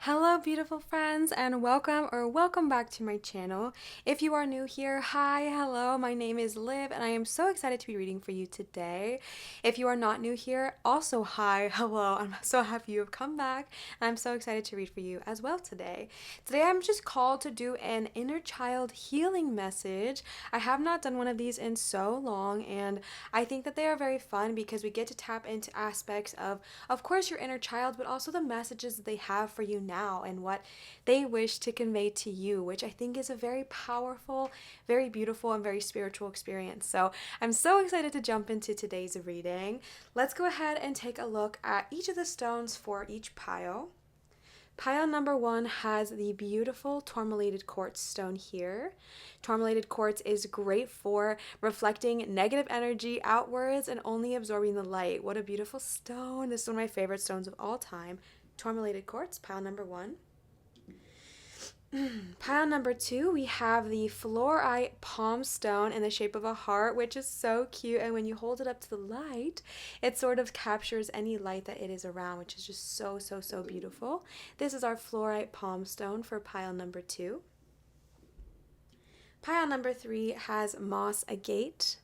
Hello beautiful friends and welcome back to my channel. If you are new here, hi, hello, my name is Liv and I am so excited to be reading for you today. If you are not new here, also hi, hello, I'm so happy you have come back and I'm so excited to read for you as well today. Today I'm just called to do an inner child healing message. I have not done one of these in so long and I think that they are very fun because we get to tap into aspects of course, your inner child, but also the messages that they have for you now and what they wish to convey to you, which I think is a very powerful, very beautiful, and very spiritual experience. So I'm so excited to jump into today's reading. Let's go ahead and take a look at each of the stones for each pile. Pile number one has the beautiful tourmalated quartz stone here. Tourmalated quartz is great for reflecting negative energy outwards and only absorbing the light. What a beautiful stone. This is one of my favorite stones of all time. Tourmalated quartz, pile number one. Pile number two, we have the fluorite palm stone in the shape of a heart, which is so cute. And when you hold it up to the light, it sort of captures any light that it is around, which is just so, so, so beautiful. This is our fluorite palm stone for pile number two. Pile number three has moss agate.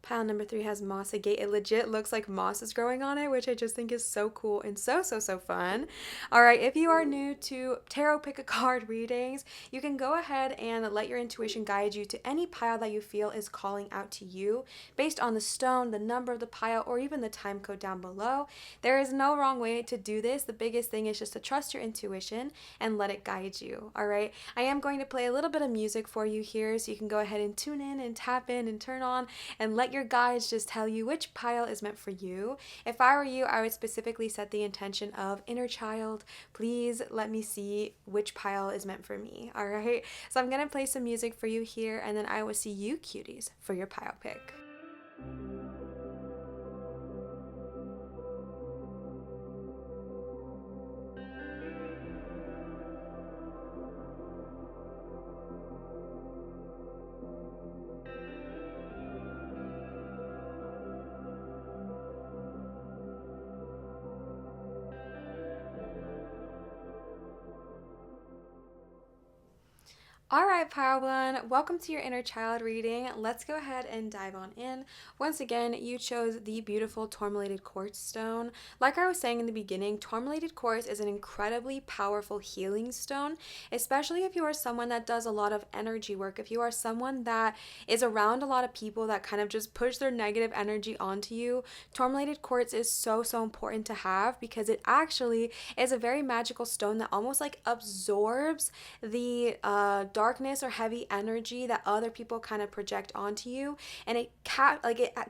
Pile number three has moss agate. It legit looks like moss is growing on it, which I just think is so cool and so, so, so fun. All right, if you are new to tarot pick a card readings, you can go ahead and let your intuition guide you to any pile that you feel is calling out to you based on the stone, the number of the pile, or even the time code down below. There is no wrong way to do this. The biggest thing is just to trust your intuition and let it guide you. All right, I am going to play a little bit of music for you here so you can go ahead and tune in and tap in and turn on and let your guides just tell you which pile is meant for you. If I were you, I would specifically set the intention of inner child. Please let me see which pile is meant for me. All right. So I'm going to play some music for you here and then I will see you cuties for your pile pick. All right, Pile One, welcome to your inner child reading. Let's go ahead and dive on in. Once again, you chose the beautiful tourmalated quartz stone. Like I was saying in the beginning, tourmalated quartz is an incredibly powerful healing stone, especially if you are someone that does a lot of energy work. If you are someone that is around a lot of people that kind of just push their negative energy onto you, tourmalated quartz is so, so important to have because it actually is a very magical stone that almost like absorbs the darkness or heavy energy that other people kind of project onto you, and it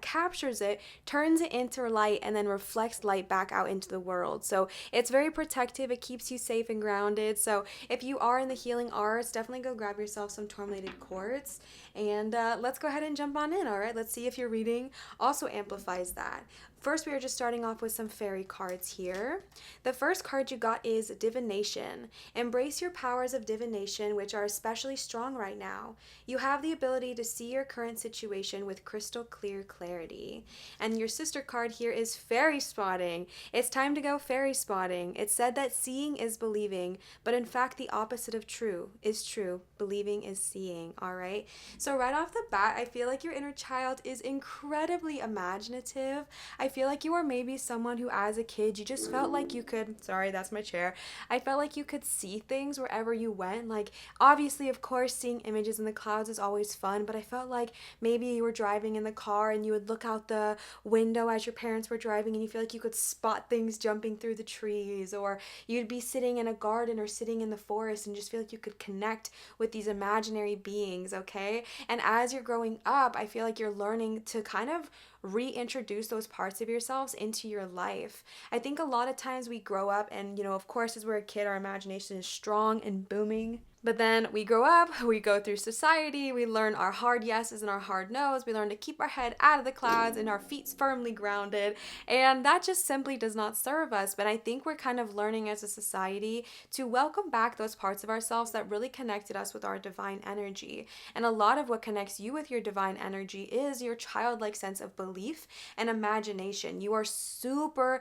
captures it, turns it into light, and then reflects light back out into the world. So it's very protective. It keeps you safe and grounded. So if you are in the healing arts, definitely go grab yourself some tourmalated quartz, and let's go ahead and jump on in. All right, let's see if your reading also amplifies that. First, we are just starting off with some fairy cards here. The first card you got is Divination. Embrace your powers of divination, which are especially strong right now. You have the ability to see your current situation with crystal clear clarity. And your sister card here is Fairy Spotting. It's time to go fairy spotting. It said that seeing is believing, but in fact the opposite of true is true. Believing is seeing, all right? So right off the bat, I feel like your inner child is incredibly imaginative. I feel like you are maybe someone who as a kid you just felt like you could, sorry, that's my chair. I felt like you could see things wherever you went. Like obviously, of course, seeing images in the clouds is always fun, but I felt like maybe you were driving in the car and you would look out the window as your parents were driving and you feel like you could spot things jumping through the trees, or you'd be sitting in a garden or sitting in the forest and just feel like you could connect with these imaginary beings, okay? And as you're growing up, I feel like you're learning to kind of reintroduce those parts of yourselves into your life. I think a lot of times we grow up and, of course, as we're a kid, our imagination is strong and booming. But then we grow up, we go through society, we learn our hard yeses and our hard nos, we learn to keep our head out of the clouds and our feet firmly grounded, and that just simply does not serve us. But I think we're kind of learning as a society to welcome back those parts of ourselves that really connected us with our divine energy. And a lot of what connects you with your divine energy is your childlike sense of belief and imagination. You are super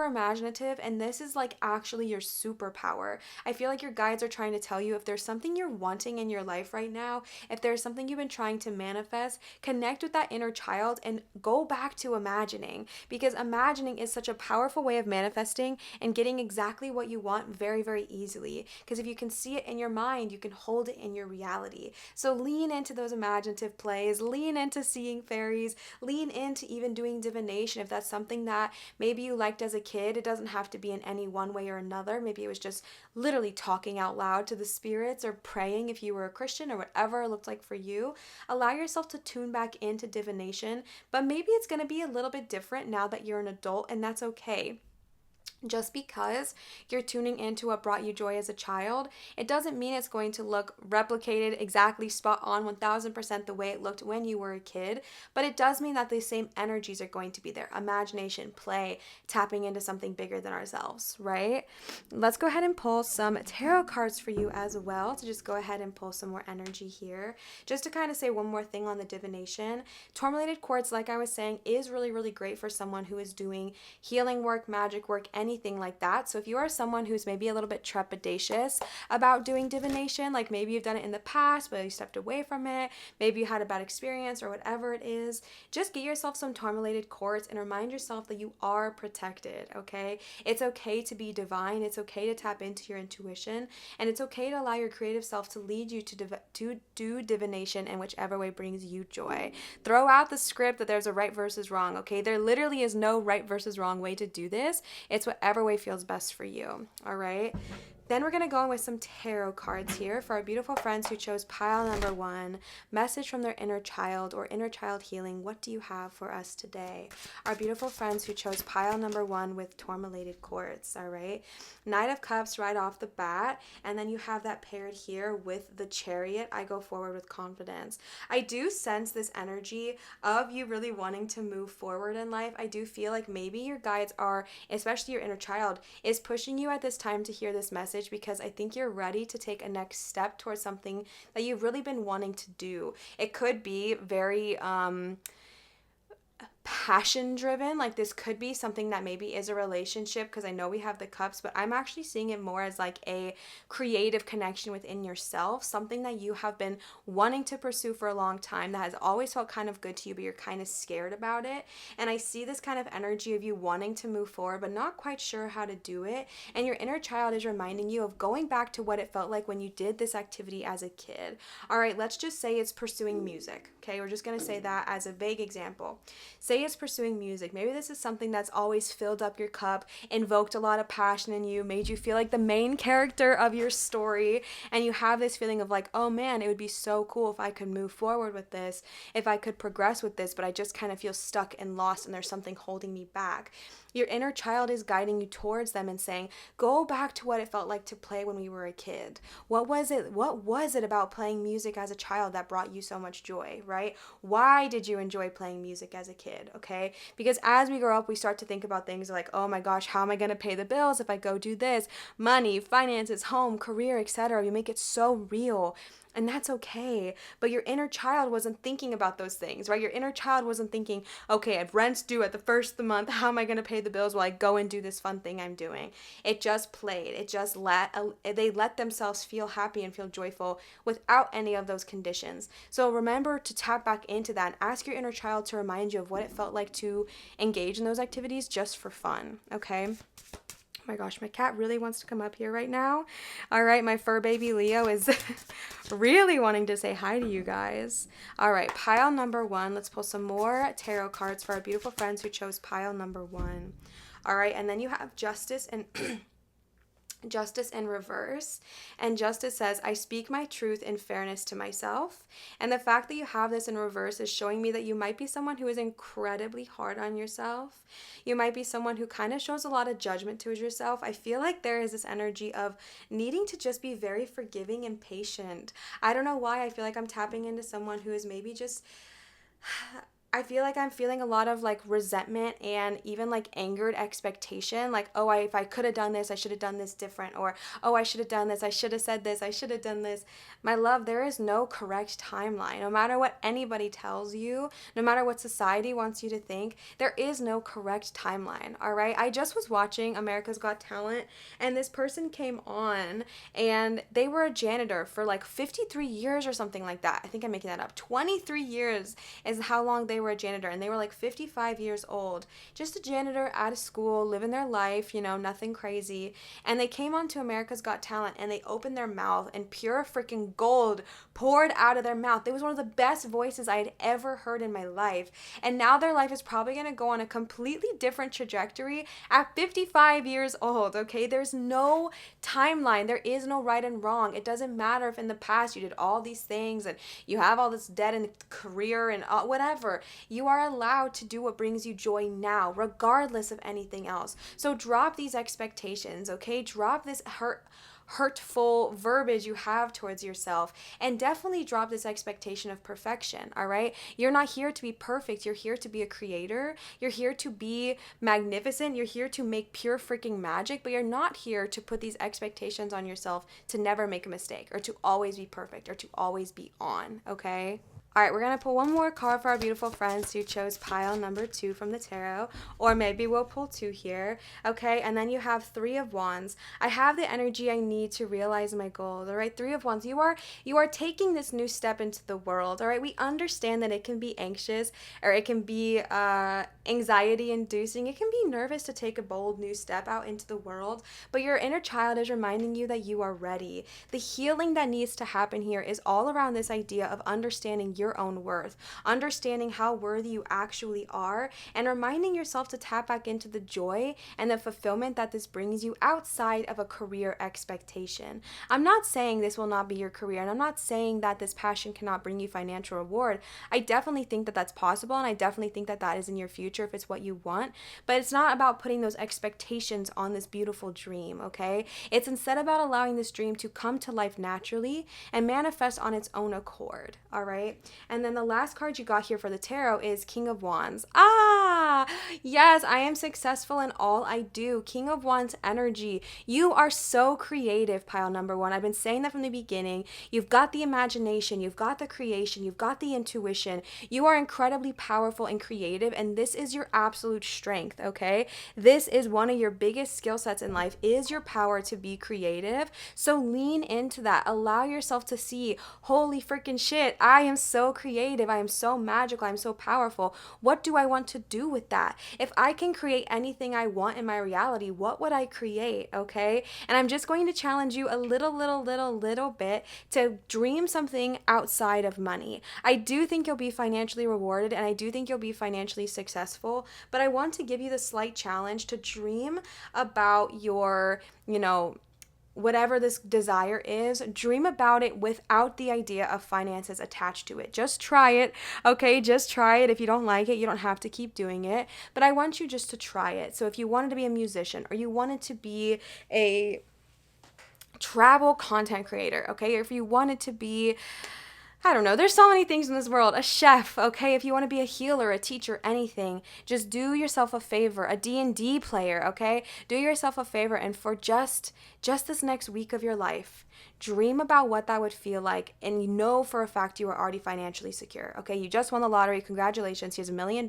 imaginative, and this is like actually your superpower. I feel like your guides are trying to tell you if there's something you're wanting in your life right now, if there's something you've been trying to manifest, connect with that inner child and go back to imagining, because imagining is such a powerful way of manifesting and getting exactly what you want very, very easily. Because if you can see it in your mind, you can hold it in your reality. So lean into those imaginative plays, lean into seeing fairies, lean into even doing divination if that's something that maybe you liked as a kid. It doesn't have to be in any one way or another. Maybe it was just literally talking out loud to the spirits or praying if you were a Christian or whatever it looked like for you. Allow yourself to tune back into divination, but maybe it's going to be a little bit different now that you're an adult, and that's okay. Just because you're tuning into what brought you joy as a child, it doesn't mean it's going to look replicated exactly spot on 1000% the way it looked when you were a kid, but it does mean that the same energies are going to be there. Imagination, play, tapping into something bigger than ourselves, right? Let's go ahead and pull some tarot cards for you as well to just go ahead and pull some more energy here. Just to kind of say one more thing on the divination, tourmalated quartz, like I was saying, is really, really great for someone who is doing healing work, magic work, anything like that. So if you are someone who's maybe a little bit trepidatious about doing divination, like maybe you've done it in the past but you stepped away from it, maybe you had a bad experience or whatever it is, just get yourself some tourmalated quartz and remind yourself that you are protected, okay? It's okay to be divine, it's okay to tap into your intuition, and it's okay to allow your creative self to lead you to do divination in whichever way brings you joy. Throw out the script that there's a right versus wrong, okay? There literally is no right versus wrong way to do this. It's whatever way feels best for you, all right? Then we're going to go in with some tarot cards here for our beautiful friends who chose pile number 1, message from their inner child or inner child healing. What do you have for us today? Our beautiful friends who chose pile number 1 with tourmalated quartz, all right? Knight of Cups right off the bat, and then you have that paired here with the Chariot. I go forward with confidence. I do sense this energy of you really wanting to move forward in life. I do feel like maybe your guides are, especially your inner child, is pushing you at this time to hear this message, because I think you're ready to take a next step towards something that you've really been wanting to do. It could be very passion driven, like this could be something that maybe is a relationship, because I know we have the cups, but I'm actually seeing it more as like a creative connection within yourself, something that you have been wanting to pursue for a long time that has always felt kind of good to you, but you're kind of scared about it. And I see this kind of energy of you wanting to move forward but not quite sure how to do it, and your inner child is reminding you of going back to what it felt like when you did this activity as a kid. All right, let's just say it's pursuing music, okay? We're just going to say that as a vague example. Say it's pursuing music. Maybe this is something that's always filled up your cup, invoked a lot of passion in you, made you feel like the main character of your story, and you have this feeling of like, oh man, it would be so cool if I could move forward with this, if I could progress with this, but I just kind of feel stuck and lost and there's something holding me back. Your inner child is guiding you towards them and saying, go back to what it felt like to play when we were a kid. What was it about playing music as a child that brought you so much joy, right? Why did you enjoy playing music as a kid, okay? Because as we grow up, we start to think about things like, oh my gosh, how am I going to pay the bills if I go do this? Money, finances, home, career, etc. You make it so real. And that's okay. But your inner child wasn't thinking about those things, right? Your inner child wasn't thinking, okay, if rent's due at the first of the month, how am I going to pay the bills while I go and do this fun thing I'm doing? It just played. It just they let themselves feel happy and feel joyful without any of those conditions. So remember to tap back into that and ask your inner child to remind you of what it felt like to engage in those activities just for fun, okay? Oh my gosh, my cat really wants to come up here right now. All right, my fur baby Leo is really wanting to say hi to you guys. All right, pile number 1. Let's pull some more tarot cards for our beautiful friends who chose pile number 1. All right, and then you have Justice and Justice in reverse. And justice says, I speak my truth in fairness to myself. And the fact that you have this in reverse is showing me that you might be someone who is incredibly hard on yourself. You might be someone who kind of shows a lot of judgment towards yourself. I feel like there is this energy of needing to just be very forgiving and patient. I don't know why. I feel like I'm tapping into someone who is maybe just I feel like I'm feeling a lot of like resentment and even like angered expectation. Like, oh, if I could have done this, I should have done this different. Or, oh, I should have done this. I should have said this. I should have done this. My love, there is no correct timeline. No matter what anybody tells you, no matter what society wants you to think, there is no correct timeline. All right. I just was watching America's Got Talent, and this person came on and they were a janitor for like 53 years or something like that. I think I'm making that up. 23 years is how long they were a janitor, and they were like 55 years old, just a janitor out of school, living their life, you know, nothing crazy. And they came on to America's Got Talent, and they opened their mouth and pure freaking gold poured out of their mouth. It was one of the best voices I had ever heard in my life. And now their life is probably going to go on a completely different trajectory at 55 years old. Okay, there's no timeline. There is no right and wrong. It doesn't matter if in the past you did all these things and you have all this debt and career and whatever. You are allowed to do what brings you joy now, regardless of anything else. So drop these expectations, okay? Drop this hurtful verbiage you have towards yourself, and definitely drop this expectation of perfection. All right, you're not here to be perfect. You're here to be a creator. You're here to be magnificent. You're here to make pure freaking magic, but you're not here to put these expectations on yourself to never make a mistake or to always be perfect or to always be on. Okay. All right, we're going to pull one more card for our beautiful friends who chose pile number 2 from the tarot, or maybe we'll pull 2 here, okay? And then you have 3 of Wands. I have the energy I need to realize my goals, all right? 3 of Wands. You are taking this new step into the world, all right? We understand that it can be anxious, or it can be anxiety-inducing. It can be nervous to take a bold new step out into the world, but your inner child is reminding you that you are ready. The healing that needs to happen here is all around this idea of understanding your own worth, understanding how worthy you actually are, and reminding yourself to tap back into the joy and the fulfillment that this brings you outside of a career expectation. I'm not saying this will not be your career, and I'm not saying that this passion cannot bring you financial reward. I definitely think that that's possible, and I definitely think that that is in your future if it's what you want, but it's not about putting those expectations on this beautiful dream, okay? It's instead about allowing this dream to come to life naturally and manifest on its own accord, all right? And then the last card you got here for the tarot is King of Wands. Yes, I am successful in all I do. King of Wands energy. You are so creative, pile number 1. I've been saying that from the beginning. You've got the imagination, you've got the creation, you've got the intuition. You are incredibly powerful and creative, and this is your absolute strength, okay? This is one of your biggest skill sets in life, is your power to be creative. So lean into that. Allow yourself to see, holy freaking shit, I am so creative, I am so magical, I'm so powerful. What do I want to do with that? If I can create anything I want in my reality, what would I create, okay? And I'm just going to challenge you a little bit to dream something outside of money. I do think you'll be financially rewarded, and I do think you'll be financially successful, but I want to give you the slight challenge to dream about your, whatever this desire is, dream about it without the idea of finances attached to it. Just try it, okay? Just try it. If you don't like it, you don't have to keep doing it. But I want you just to try it. So if you wanted to be a musician, or you wanted to be a travel content creator, okay? Or if you wanted to be, I don't know, there's so many things in this world. A chef, okay? If you want to be a healer, a teacher, anything, just do yourself a favor. A D&D player, okay? Do yourself a favor, and for just this next week of your life, dream about what that would feel like, and you know for a fact you are already financially secure, okay? You just won the lottery. Congratulations. Here's $1 million.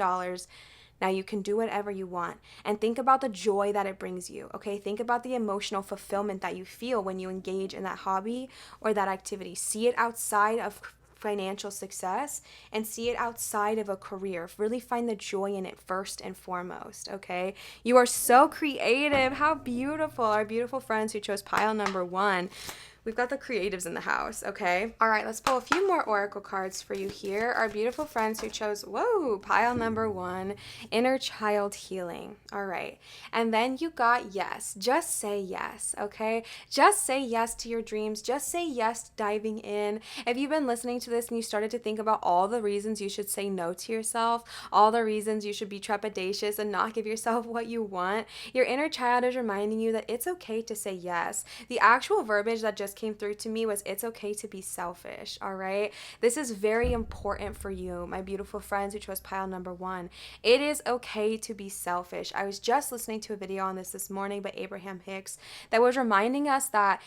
Now you can do whatever you want, and think about the joy that it brings you, okay? Think about the emotional fulfillment that you feel when you engage in that hobby or that activity. See it outside of financial success, and see it outside of a career. Really find the joy in it first and foremost, okay? You are so creative. How beautiful. Our beautiful friends who chose pile number 1. We've got the creatives in the house, okay? All right, let's pull a few more oracle cards for you here. Our beautiful friends who chose, whoa, pile number 1, inner child healing. All right. And then you got yes. Just say yes, okay? Just say yes to your dreams. Just say yes to diving in. If you've been listening to this and you started to think about all the reasons you should say no to yourself, all the reasons you should be trepidatious and not give yourself what you want, your inner child is reminding you that it's okay to say yes. The actual verbiage that just came through to me was it's okay to be selfish, all right? This is very important for you, my beautiful friends who chose pile number 1. It is okay to be selfish. I was just listening to a video on this morning by Abraham Hicks that was reminding us that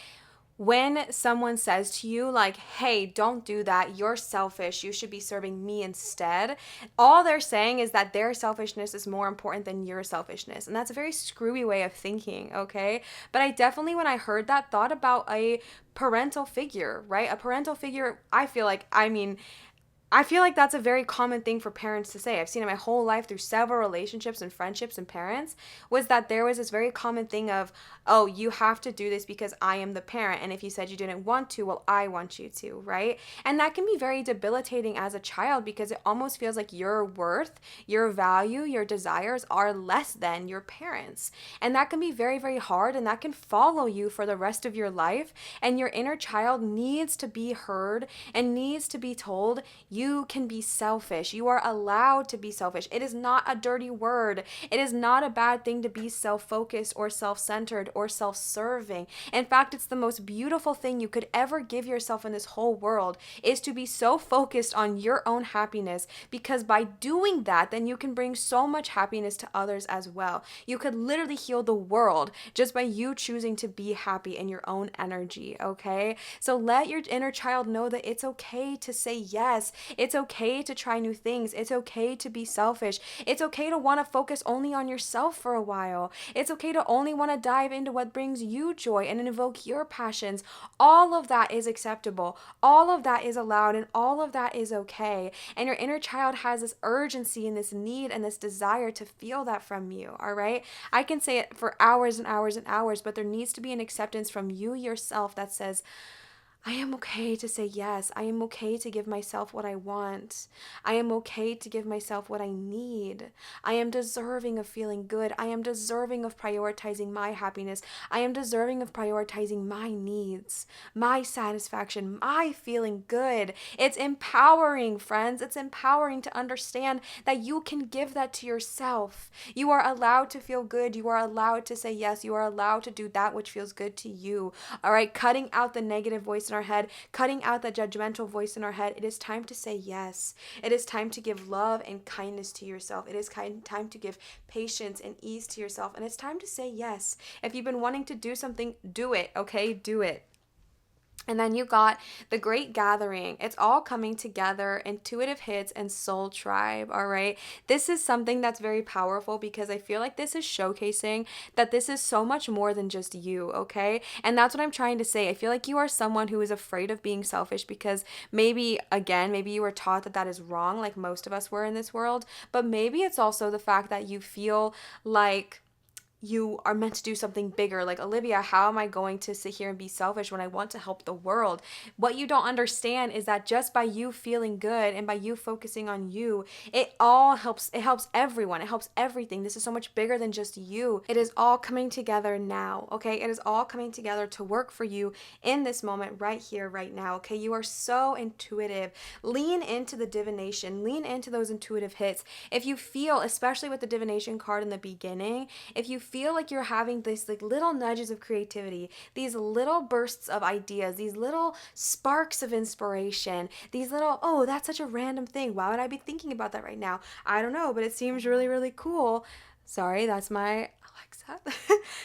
when someone says to you, like, hey, don't do that, you're selfish, you should be serving me instead, all they're saying is that their selfishness is more important than your selfishness. And that's a very screwy way of thinking, okay? But I definitely, when I heard that, thought about a parental figure, right? A parental figure, I feel like that's a very common thing for parents to say. I've seen it my whole life through several relationships and friendships and parents, was that there was this very common thing of, oh, you have to do this because I am the parent. And if you said you didn't want to, well, I want you to, right? And that can be very debilitating as a child because it almost feels like your worth, your value, your desires are less than your parents. And that can be very, very hard, and that can follow you for the rest of your life. And your inner child needs to be heard and needs to be told, you can be selfish. You are allowed to be selfish. It is not a dirty word. It is not a bad thing to be self-focused or self-centered or self-serving. In fact, it's the most beautiful thing you could ever give yourself in this whole world, is to be so focused on your own happiness, because by doing that, then you can bring so much happiness to others as well. You could literally heal the world just by you choosing to be happy in your own energy, okay? So let your inner child know that it's okay to say yes. It's okay to try new things. It's okay to be selfish. It's okay to want to focus only on yourself for a while. It's okay to only want to dive into what brings you joy and invoke your passions. All of that is acceptable. All of that is allowed, and all of that is okay. And your inner child has this urgency and this need and this desire to feel that from you, all right? I can say it for hours and hours and hours, but there needs to be an acceptance from you yourself that says, I am okay to say yes. I am okay to give myself what I want. I am okay to give myself what I need. I am deserving of feeling good. I am deserving of prioritizing my happiness. I am deserving of prioritizing my needs, my satisfaction, my feeling good. It's empowering, friends. It's empowering to understand that you can give that to yourself. You are allowed to feel good. You are allowed to say yes. You are allowed to do that which feels good to you. All right, cutting out the negative voice in our head, cutting out the judgmental voice in our head. It is time to say yes. It is time to give love and kindness to yourself. It is time to give patience and ease to yourself. And it's time to say yes. If you've been wanting to do something, do it, okay? Do it. And then you got the Great Gathering. It's all coming together, intuitive hits, and soul tribe, all right? This is something that's very powerful because I feel like this is showcasing that this is so much more than just you, okay? And that's what I'm trying to say. I feel like you are someone who is afraid of being selfish because maybe you were taught that that is wrong, like most of us were in this world, but maybe it's also the fact that you feel like you are meant to do something bigger. Like, Olivia, how am I going to sit here and be selfish when I want to help the world? What you don't understand is that just by you feeling good and by you focusing on you, it all helps. It helps everyone. It helps everything. This is so much bigger than just you. It is all coming together now, okay? It is all coming together to work for you in this moment right here, right now, okay? You are so intuitive. Lean into the divination. Lean into those intuitive hits. If you feel, especially with the divination card in the beginning, if you feel like you're having this like little nudges of creativity, these little bursts of ideas, these little sparks of inspiration, these little, oh, that's such a random thing. Why would I be thinking about that right now? I don't know, but it seems really, really cool. Sorry, that's my Alexa.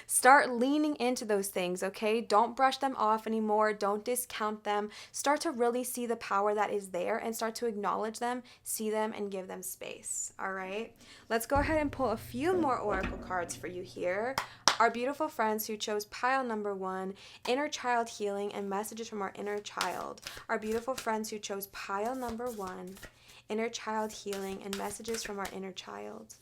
Start leaning into those things, okay? Don't brush them off anymore. Don't discount them. Start to really see the power that is there and start to acknowledge them, see them, and give them space, all right? Let's go ahead and pull a few more oracle cards for you here. Our beautiful friends who chose pile number 1, inner child healing and messages from our inner child. Our beautiful friends who chose pile number 1, inner child healing and messages from our inner child.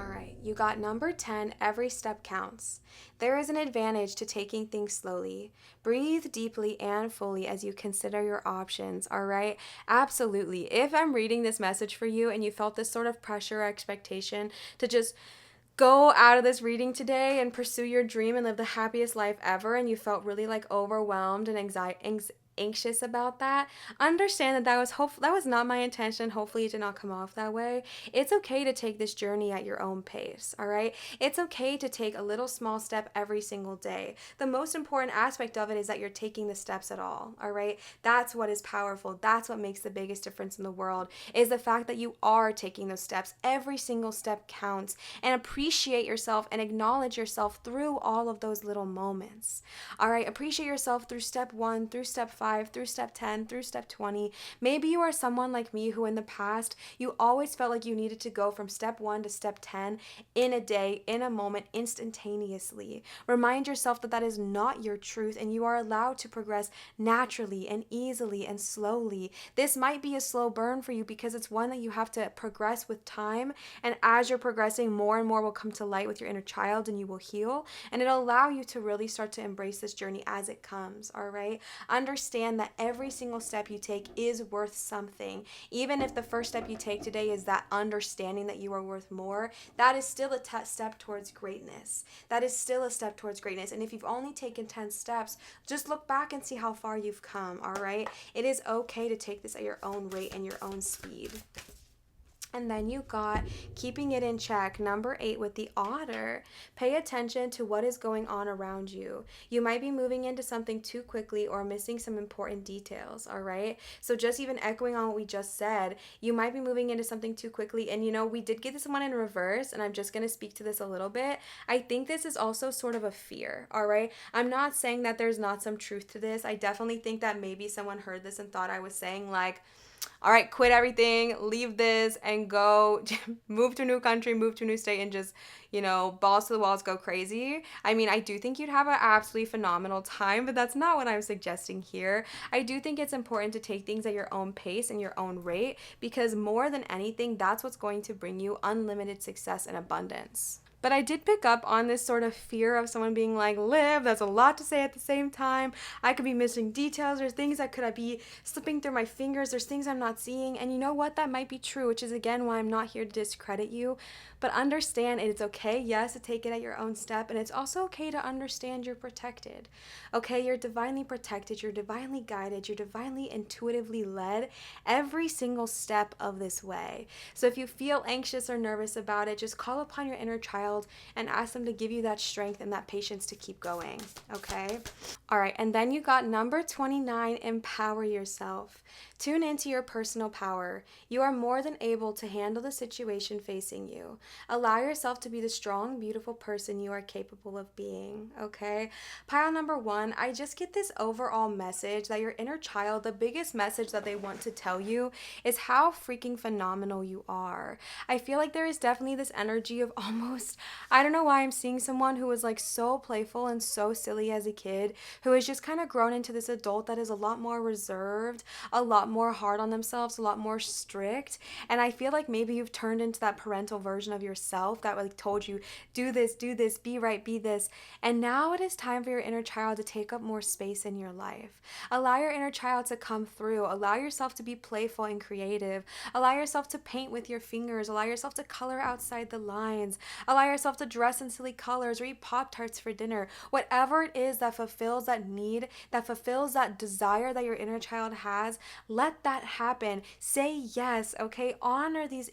All right, you got number 10, every step counts. There is an advantage to taking things slowly. Breathe deeply and fully as you consider your options, all right? Absolutely. If I'm reading this message for you and you felt this sort of pressure or expectation to just go out of this reading today and pursue your dream and live the happiest life ever, and you felt really like overwhelmed and anxious about that, understand that that was not my intention. Hopefully it did not come off that way. It's okay to take this journey at your own pace, all right? It's okay to take a little small step every single day. The most important aspect of it is that you're taking the steps at all right? That's what is powerful. That's what makes the biggest difference in the world, is the fact that you are taking those steps. Every single step counts, and appreciate yourself and acknowledge yourself through all of those little moments. All right, appreciate yourself through step 1, through step 5, through step 10, through step 20. Maybe you are someone like me who in the past, you always felt like you needed to go from step 1 to step 10 in a day, in a moment, instantaneously. Remind yourself that that is not your truth, and you are allowed to progress naturally and easily and slowly. This might be a slow burn for you because it's one that you have to progress with time, and as you're progressing, more and more will come to light with your inner child and you will heal, and it'll allow you to really start to embrace this journey as it comes, all right? Understand that every single step you take is worth something. Even if the first step you take today is that understanding that you are worth more, that is still a step towards greatness. That is still a step towards greatness. And if you've only taken 10 steps, just look back and see how far you've come, all right? It is okay to take this at your own rate and your own speed. And then you got keeping it in check, number 8 with the otter. Pay attention to what is going on around you. You might be moving into something too quickly or missing some important details, all right? So just even echoing on what we just said, you might be moving into something too quickly. And we did get this one in reverse, and I'm just going to speak to this a little bit. I think this is also sort of a fear, all right? I'm not saying that there's not some truth to this. I definitely think that maybe someone heard this and thought I was saying like, all right, quit everything, leave this, and go move to a new country, move to a new state, and just, balls to the walls, go crazy. I mean, I do think you'd have an absolutely phenomenal time, but that's not what I'm suggesting here. I do think it's important to take things at your own pace and your own rate, because more than anything, that's what's going to bring you unlimited success and abundance. But I did pick up on this sort of fear of someone being like, Liv, that's a lot to say at the same time. I could be missing details. There's things that could be slipping through my fingers. There's things I'm not seeing. And you know what? That might be true, which is, again, why I'm not here to discredit you. But understand it's okay, yes, to take it at your own step. And it's also okay to understand you're protected. Okay, you're divinely protected. You're divinely guided. You're divinely intuitively led every single step of this way. So if you feel anxious or nervous about it, just call upon your inner child and ask them to give you that strength and that patience to keep going, okay? All right, and then you got number 29, empower yourself. Tune into your personal power. You are more than able to handle the situation facing you. Allow yourself to be the strong, beautiful person you are capable of being, okay? Pile number 1, I just get this overall message that your inner child, the biggest message that they want to tell you is how freaking phenomenal you are. I feel like there is definitely this energy of almost, I don't know why I'm seeing someone who was like so playful and so silly as a kid, who has just kind of grown into this adult that is a lot more reserved, a lot more hard on themselves, a lot more strict. And I feel like maybe you've turned into that parental version of yourself that like told you, do this, be right, be this. And now it is time for your inner child to take up more space in your life. Allow your inner child to come through. Allow yourself to be playful and creative. Allow yourself to paint with your fingers. Allow yourself to color outside the lines. Allow yourself to dress in silly colors or eat Pop-Tarts for dinner. Whatever it is that fulfills that need, that fulfills that desire that your inner child has, let that happen. Say yes, okay? Honor these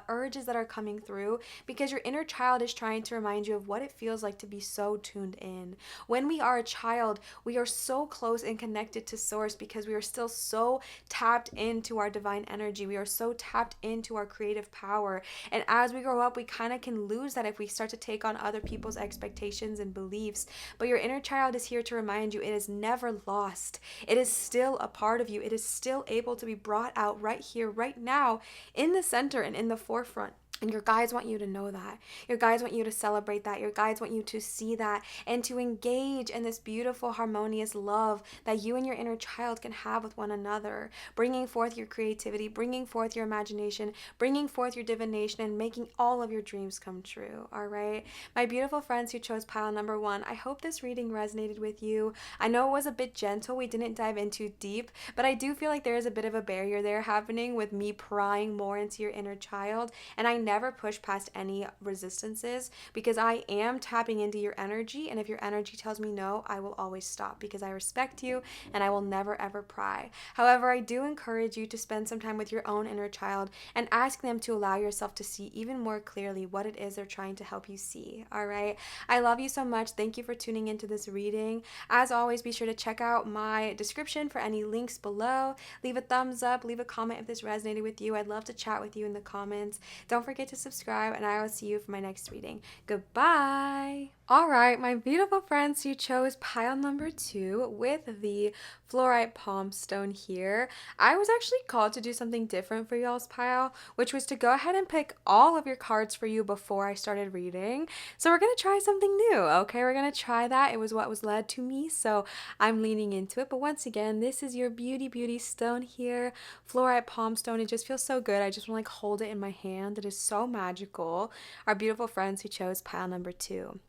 urges that are coming through, because your inner child is trying to remind you of what it feels like to be so tuned in. When we are a child, we are so close and connected to source because we are still so tapped into our divine energy. We are so tapped into our creative power. And as we grow up, we kind of can lose that if we start to take on other people's expectations and beliefs. But your inner child is here to remind you it is never lost. It is still a part of you. It is still able to be brought out right here, right now, in the center and in the forefront. And your guides want you to know that. Your guides want you to celebrate that. Your guides want you to see that and to engage in this beautiful, harmonious love that you and your inner child can have with one another, bringing forth your creativity, bringing forth your imagination, bringing forth your divination, and making all of your dreams come true. All right. My beautiful friends who chose pile number 1, I hope this reading resonated with you. I know it was a bit gentle. We didn't dive into deep, but I do feel like there is a bit of a barrier there happening with me prying more into your inner child. And I never push past any resistances because I am tapping into your energy. And if your energy tells me no, I will always stop because I respect you and I will never ever pry. However, I do encourage you to spend some time with your own inner child and ask them to allow yourself to see even more clearly what it is they're trying to help you see. All right. I love you so much. Thank you for tuning into this reading. As always, be sure to check out my description for any links below. Leave a thumbs up, leave a comment if this resonated with you. I'd love to chat with you in the comments. Don't forget to subscribe, and I will see you for my next reading. Goodbye. All right, my beautiful friends, you chose pile number 2 with the fluorite palm stone here. I was actually called to do something different for y'all's pile, which was to go ahead and pick all of your cards for you before I started reading. So we're going to try something new, okay? We're going to try that. It was what was led to me, so I'm leaning into it. But once again, this is your beauty stone here, fluorite palm stone. It just feels so good. I just want to like hold it in my hand. It is so magical. Our beautiful friends who chose pile number 2.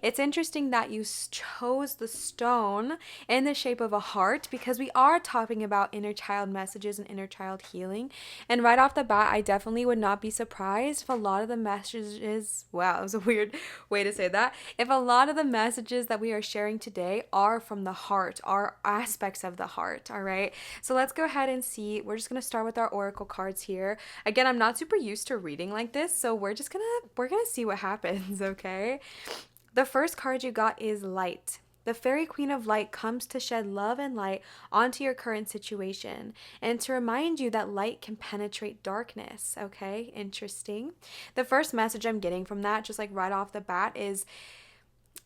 It's interesting that you chose the stone in the shape of a heart because we are talking about inner child messages and inner child healing. And right off the bat, I definitely would not be surprised if a lot of the messages, wow, that was a weird way to say that. If a lot of the messages that we are sharing today are from the heart, are aspects of the heart, all right? So let's go ahead and see. We're just going to start with our oracle cards here. Again, I'm not super used to reading like this, so we're going to see what happens, okay? The first card you got is light. The fairy queen of light comes to shed love and light onto your current situation and to remind you that light can penetrate darkness. Okay, interesting. The first message I'm getting from that, just like right off the bat, is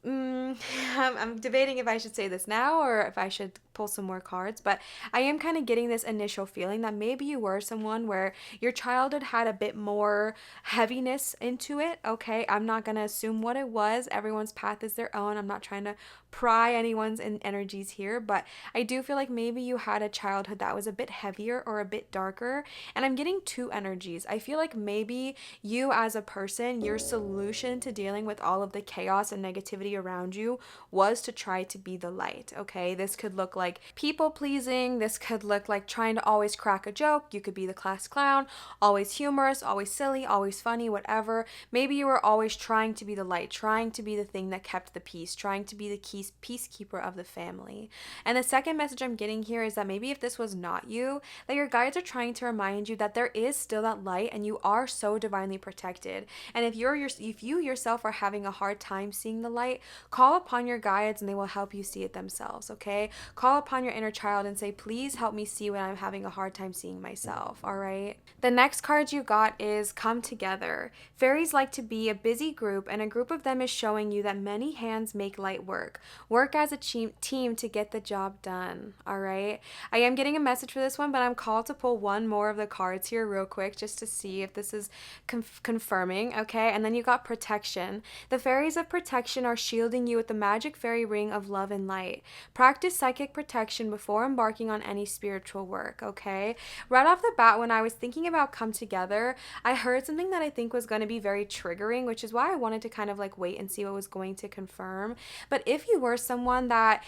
I'm debating if I should say this now or if I should pull some more cards, but I am kind of getting this initial feeling that maybe you were someone where your childhood had a bit more heaviness into it, okay? I'm not going to assume what it was. Everyone's path is their own. I'm not trying to pry anyone's energies here, but I do feel like maybe you had a childhood that was a bit heavier or a bit darker, and I'm getting 2 energies. I feel like maybe you as a person, your solution to dealing with all of the chaos and negativity around you was to try to be the light, okay? This could look like people pleasing. This could look like trying to always crack a joke. You could be the class clown, always humorous, always silly, always funny, whatever. Maybe you were always trying to be the light, trying to be the thing that kept the peace, trying to be the peacekeeper of the family. And the second message I'm getting here is that maybe if this was not you, that your guides are trying to remind you that there is still that light and you are so divinely protected. And if you yourself are having a hard time seeing the light, call upon your guides and they will help you see it themselves, okay? Call upon your inner child and say, please help me see when I'm having a hard time seeing myself, all right? The next card you got is come together. Fairies like to be a busy group, and a group of them is showing you that many hands make light work. Work as a team to get the job done, all right? I am getting a message for this one, but I'm called to pull one more of the cards here real quick just to see if this is confirming, okay? And then you got protection. The fairies of protection are shielding you with the magic fairy ring of love and light. Practice psychic protection before embarking on any spiritual work, okay? Right off the bat, when I was thinking about come together, I heard something that I think was going to be very triggering, which is why I wanted to kind of like wait and see what was going to confirm. But if you were someone that,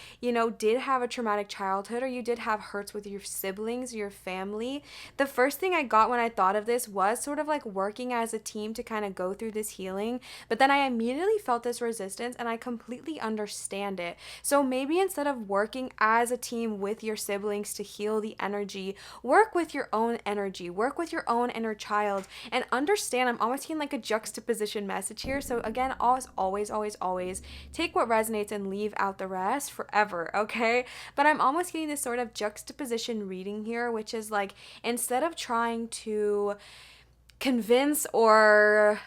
did have a traumatic childhood, or you did have hurts with your siblings, your family, the first thing I got when I thought of this was sort of like working as a team to kind of go through this healing. But then I immediately felt this resistance, and I completely understand it. So maybe instead of working as a team with your siblings to heal the energy, work with your own energy, work with your own inner child, and understand. I'm almost getting like a juxtaposition message here. So again, always take what resonates and leave out the rest forever, okay? But I'm almost getting this sort of juxtaposition reading here, which is like, instead of trying to convince or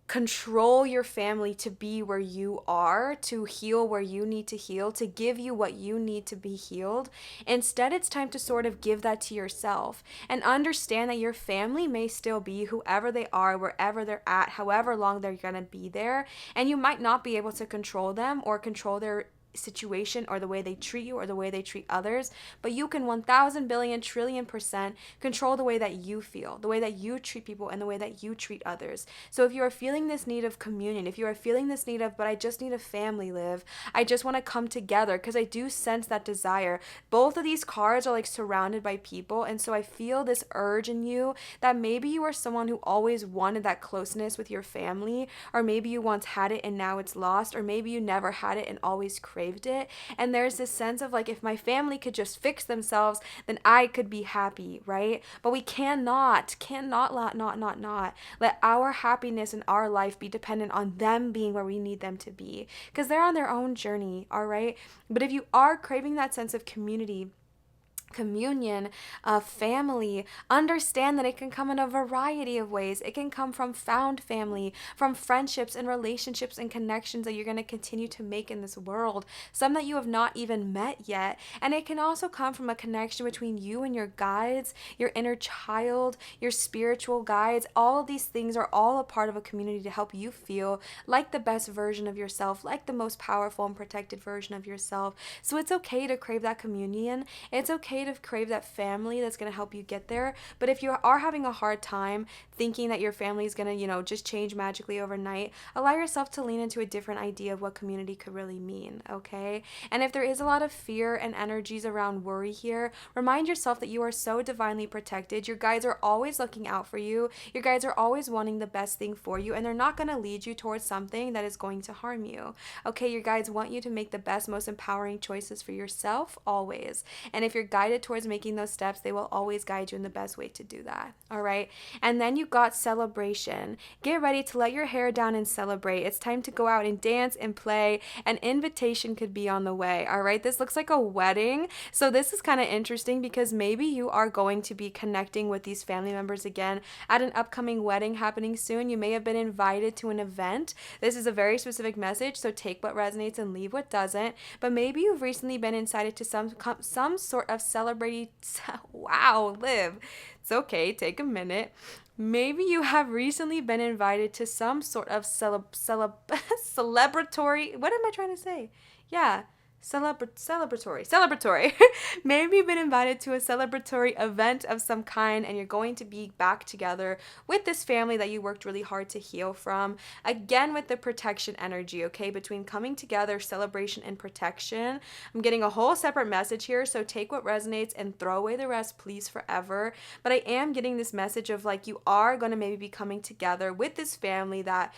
control your family to be where you are, to heal where you need to heal, to give you what you need to be healed. Instead, it's time to sort of give that to yourself and understand that your family may still be whoever they are, wherever they're at, however long they're going to be there. And you might not be able to control them or control their situation or the way they treat you or the way they treat others, but you can 1000 billion trillion percent control the way that you feel, the way that you treat people, and the way that you treat others. So if you are feeling this need of communion, if you are feeling this need of, but I just need a family, Liv, I just want to come together, because I do sense that desire. Both of these cards are like surrounded by people, and so I feel this urge in you that maybe you are someone who always wanted that closeness with your family, or maybe you once had it and now it's lost, or maybe you never had it and always craved it. And there's this sense of like, if my family could just fix themselves, then I could be happy, right? But we cannot let our happiness in our life be dependent on them being where we need them to be, because they're on their own journey, all right? But if you are craving that sense of community, communion, family, understand that it can come in a variety of ways. It can come from found family, from friendships and relationships and connections that you're going to continue to make in this world, some that you have not even met yet. And it can also come from a connection between you and your guides, your inner child, your spiritual guides. All of these things are all a part of a community to help you feel like the best version of yourself, like the most powerful and protected version of yourself. So it's okay to crave that communion. It's okay to crave that family that's going to help you get there. But if you are having a hard time thinking that your family is going to, just change magically overnight, allow yourself to lean into a different idea of what community could really mean, okay? And if there is a lot of fear and energies around worry here, remind yourself that you are so divinely protected. Your guides are always looking out for you. Your guides are always wanting the best thing for you, and they're not going to lead you towards something that is going to harm you, okay? Your guides want you to make the best, most empowering choices for yourself always. And if you're guided towards making those steps, they will always guide you in the best way to do that, all right? And then you got celebration. Get ready to let your hair down and celebrate. It's time to go out and dance and play. An invitation could be on the way, all right? This looks like a wedding. So this is kind of interesting because maybe you are going to be connecting with these family members again at an upcoming wedding happening soon. You may have been invited to an event. This is a very specific message, so take what resonates and leave what doesn't. But maybe you've recently been invited to some sort of wow, Liv, it's okay, take a minute. Maybe you have recently been invited to some sort of celebratory, what am I trying to say? Yeah, celebratory. Maybe you've been invited to a celebratory event of some kind, and you're going to be back together with this family that you worked really hard to heal from. Again, with the protection energy, okay, between coming together, celebration, and protection. I'm getting a whole separate message here, so take what resonates and throw away the rest, please, forever. But I am getting this message of like, you are going to maybe be coming together with this family that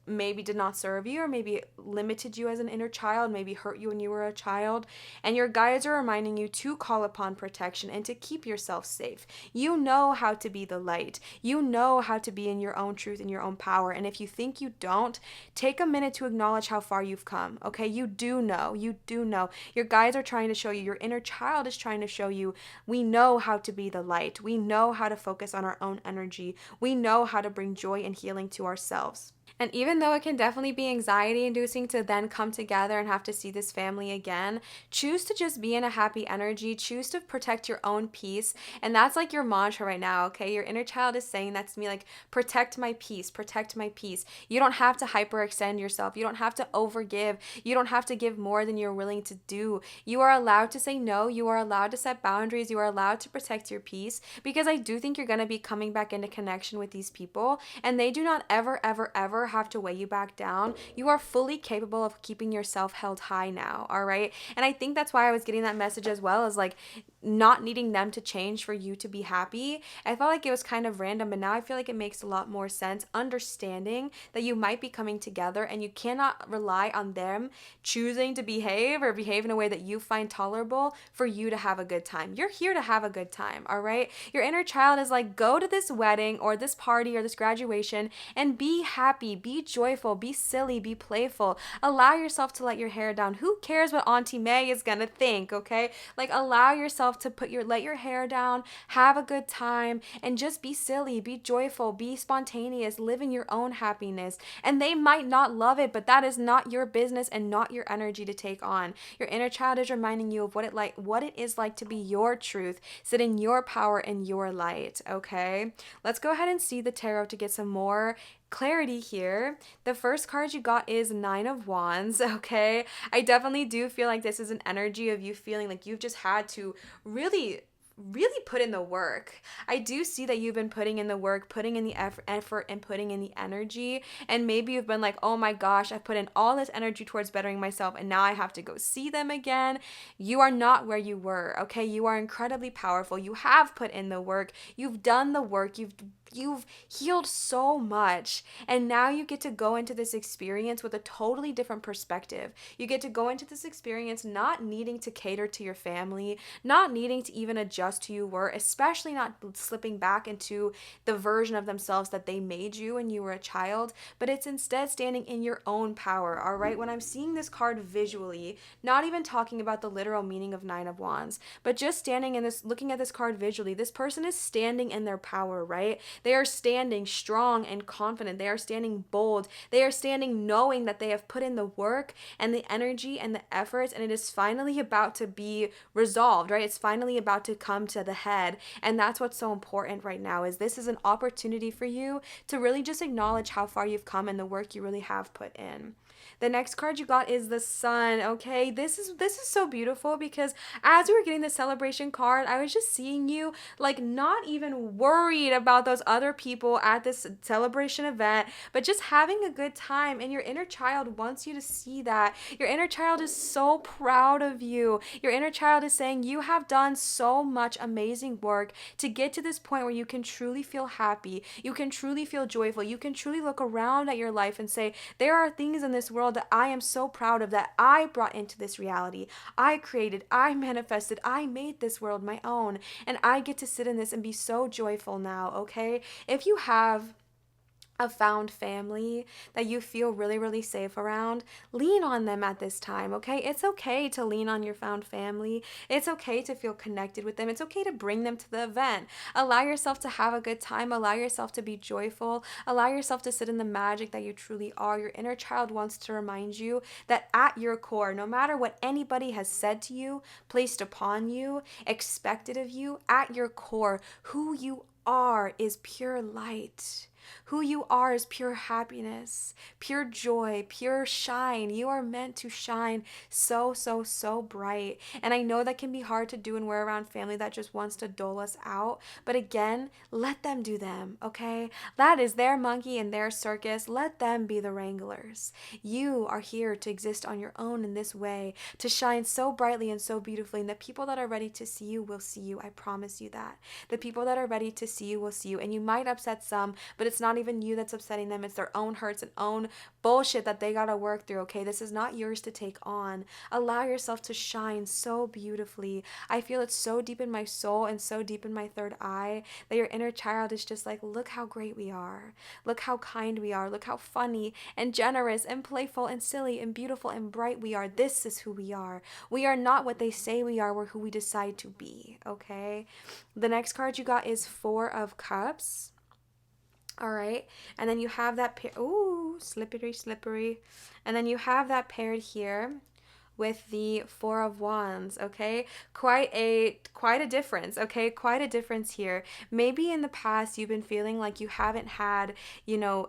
maybe did not serve you, or maybe limited you as an inner child, maybe hurt you when you were a child, and your guides are reminding you to call upon protection and to keep yourself safe. You know how to be the light. You know how to be in your own truth and your own power. And if you think you don't, take a minute to acknowledge how far you've come, okay? You do know. Your guides are trying to show you, your inner child is trying to show you, we know how to be the light. We know how to focus on our own energy. We know how to bring joy and healing to ourselves. And even though it can definitely be anxiety inducing to then come together and have to see this family again, choose to just be in a happy energy, choose to protect your own peace. And that's like your mantra right now, okay? Your inner child is saying that to me, like, protect my peace, protect my peace. You don't have to hyperextend yourself. You don't have to overgive. You don't have to give more than you're willing to do. You are allowed to say no. You are allowed to set boundaries. You are allowed to protect your peace, because I do think you're going to be coming back into connection with these people, and they do not ever have to weigh you back down. You are fully capable of keeping yourself held high now, all right? And I think that's why I was getting that message as well, as like not needing them to change for you to be happy. I felt like it was kind of random, but now I feel like it makes a lot more sense, understanding that you might be coming together and you cannot rely on them choosing to behave in a way that you find tolerable for you to have a good time. You're here to have a good time, all right? Your inner child is like, go to this wedding or this party or this graduation and be happy, be joyful, be silly, be playful. Allow yourself to let your hair down. Who cares what Auntie May is gonna think, okay? Like, allow yourself yourself to let your hair down, have a good time, and just be silly, be joyful, be spontaneous, live in your own happiness. And they might not love it, but that is not your business and not your energy to take on. Your inner child is reminding you of what it is like to be your truth, sit in your power and your light, okay? Let's go ahead and see the tarot to get some more clarity here. The first card you got is Nine of Wands, okay? I definitely do feel like this is an energy of you feeling like you've just had to really put in the work. I do see that you've been putting in the work, putting in the effort and putting in the energy. And maybe you've been like, oh my gosh, I've put in all this energy towards bettering myself and now I have to go see them again. You are not where you were, okay? You are incredibly powerful. You have put in the work. You've done the work. You've healed so much, and now you get to go into this experience with a totally different perspective. You get to go into this experience not needing to cater to your family, not needing to even adjust who you were, especially not slipping back into the version of themselves that they made you when you were a child, but it's instead standing in your own power, all right? When I'm seeing this card visually, not even talking about the literal meaning of Nine of Wands, but just standing in this, looking at this card visually, this person is standing in their power, right? They are standing strong and confident. They are standing bold. They are standing knowing that they have put in the work and the energy and the efforts, and it is finally about to be resolved, right? It's finally about to come to the head. And that's what's so important right now, is this is an opportunity for you to really just acknowledge how far you've come and the work you really have put in. The next card you got is the Sun, okay? This is so beautiful because as we were getting the celebration card, I was just seeing you like not even worried about those other people at this celebration event, but just having a good time. And your inner child wants you to see that. Your inner child is so proud of you. Your inner child is saying you have done so much amazing work to get to this point where you can truly feel happy. You can truly feel joyful. You can truly look around at your life and say, there are things in this world that I am so proud of, that I brought into this reality. I created, I manifested, I made this world my own, and I get to sit in this and be so joyful now, okay? If you have a found family that you feel really, really safe around, lean on them at this time, okay? It's okay to lean on your found family. It's okay to feel connected with them. It's okay to bring them to the event. Allow yourself to have a good time. Allow yourself to be joyful. Allow yourself to sit in the magic that you truly are. Your inner child wants to remind you that at your core, no matter what anybody has said to you, placed upon you, expected of you, at your core, who you are is pure light. Who you are is pure happiness, pure joy, pure shine. You are meant to shine so, so, so bright. And I know that can be hard to do when we're around family that just wants to dole us out. But again, let them do them, okay? That is their monkey and their circus. Let them be the wranglers. You are here to exist on your own in this way, to shine so brightly and so beautifully. And the people that are ready to see you will see you. I promise you that. The people that are ready to see you will see you. And you might upset some, but it's not even you that's upsetting them. It's their own hurts and own bullshit that they gotta work through, okay? This is not yours to take on. Allow yourself to shine so beautifully. I feel it so deep in my soul and so deep in my third eye that your inner child is just like, look how great we are. Look how kind we are. Look how funny and generous and playful and silly and beautiful and bright we are. This is who we are. We are not what they say we are. We're who we decide to be, okay? The next card you got is Four of Cups. All right, and then you have that ooh, slippery. And then you have that paired here with the Four of Wands, okay? Quite a difference, okay? Quite a difference here. Maybe in the past you've been feeling like you haven't had,